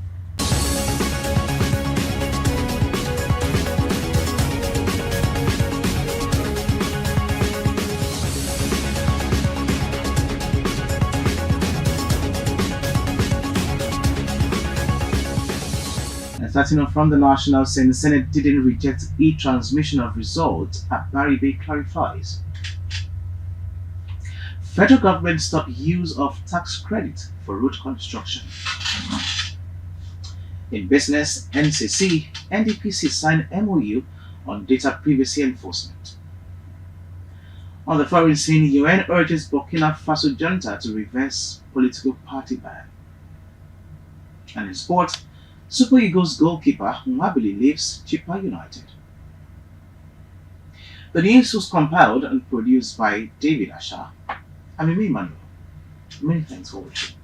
Starting off from the national scene, the Senate didn't reject e-transmission of results at Barry Bay clarifies. Federal government stopped use of tax credit for road construction. In business, NCC, NDPC signed MOU on data privacy enforcement. On the foreign scene, UN urges Burkina Faso junta to reverse political party ban. And in sport, Super Eagles goalkeeper Nwabali leaves Chippa United. The news was compiled and produced by David Asha. I'm Emmanuel. Many thanks for watching.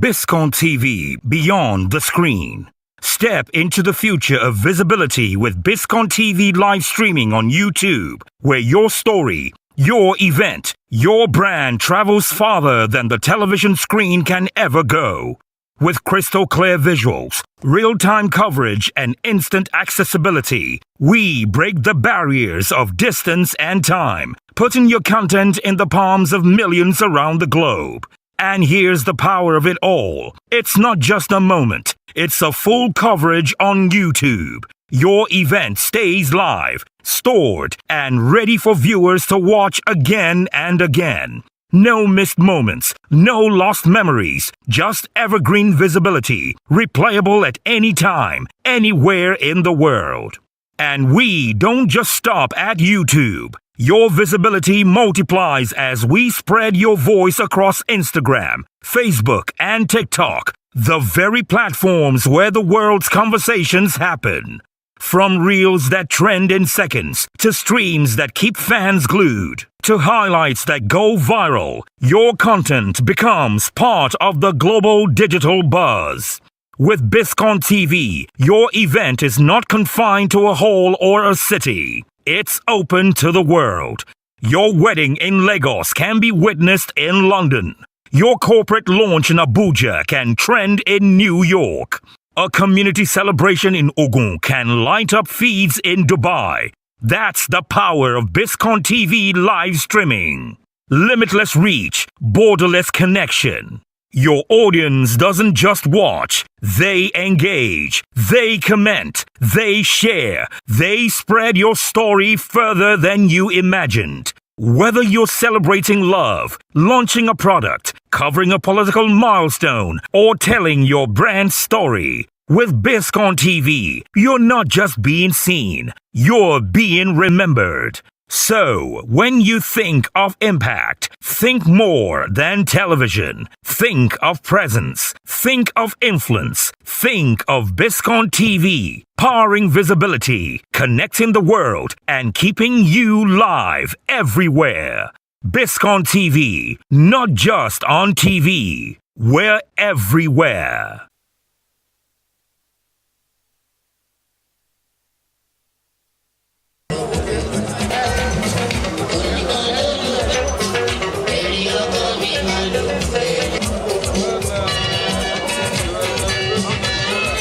Biscon TV, beyond the screen. Step into the future of visibility with Biscon TV live streaming on YouTube, where your story, your event, your brand travels farther than the television screen can ever go. With crystal clear visuals, real-time coverage, and instant accessibility, we break the barriers of distance and time, putting your content in the palms of millions around the globe. And here's the power of it all. It's not just a moment, it's a full coverage on YouTube. Your event stays live, stored, and ready for viewers to watch again and again. No missed moments, no lost memories, just evergreen visibility, replayable at any time, anywhere in the world. And we don't just stop at YouTube. Your visibility multiplies as we spread your voice across Instagram, Facebook, and TikTok, the very platforms where the world's conversations happen. From reels that trend in seconds, to streams that keep fans glued, to highlights that go viral, your content becomes part of the global digital buzz. With Biscon TV, your event is not confined to a hall or a city. It's open to the world. Your wedding in Lagos can be witnessed in London. Your corporate launch in Abuja can trend in New York. A community celebration in Ogun can light up feeds in Dubai. That's the power of Biscon TV live streaming. Limitless reach, borderless connection. Your audience doesn't just watch, they engage, they comment, they share, they spread your story further than you imagined. Whether you're celebrating love, launching a product, covering a political milestone, or telling your brand story, with Biscon TV, you're not just being seen, you're being remembered. So, when you think of impact, think more than television. Think of presence. Think of influence. Think of Biscon TV, powering visibility, connecting the world, and keeping you live everywhere. Biscon TV, not just on TV. We're everywhere.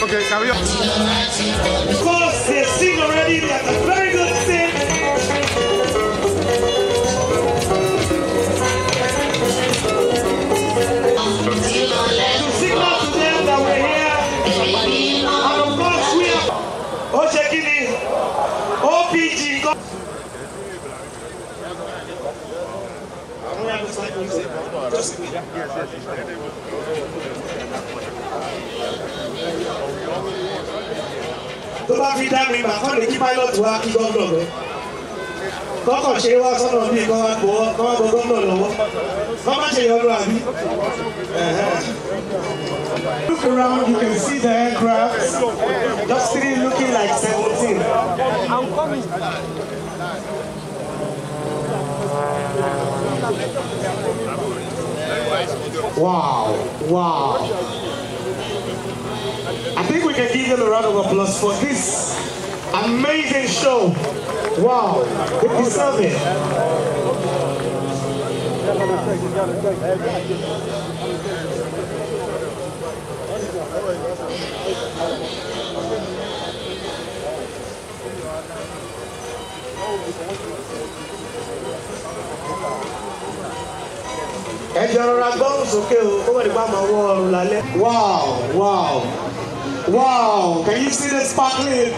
Okay, carry on. Of course, they sing already. That's a very good sing. To signal to them that we're here. And of course, we are Oshekini, OPG. Tó bá fi dá mi mà kọ́ lè kí pilot wá kí gómìnà lọ. Kọ́kọ̀ ṣe wá sọ́nà bí kọ́ wá gbọ́ gómìnà lọ́wọ́. Wọ́n má ṣe yọ̀ọ́ àbí. Look around, you can see the aircraft. Just three looking like 17. I'm coming. Wow, wow. I think we can give them a round of applause for this amazing show. Wow, they deserve it. Wow, wow, wow. Can you see the sparkling?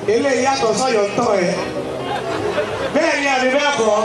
Ele yàtọ̀ sọ́yọ̀ tọ́ ẹ̀. Bẹ́ẹ̀ ni àbí bẹ́ẹ̀ kọ́.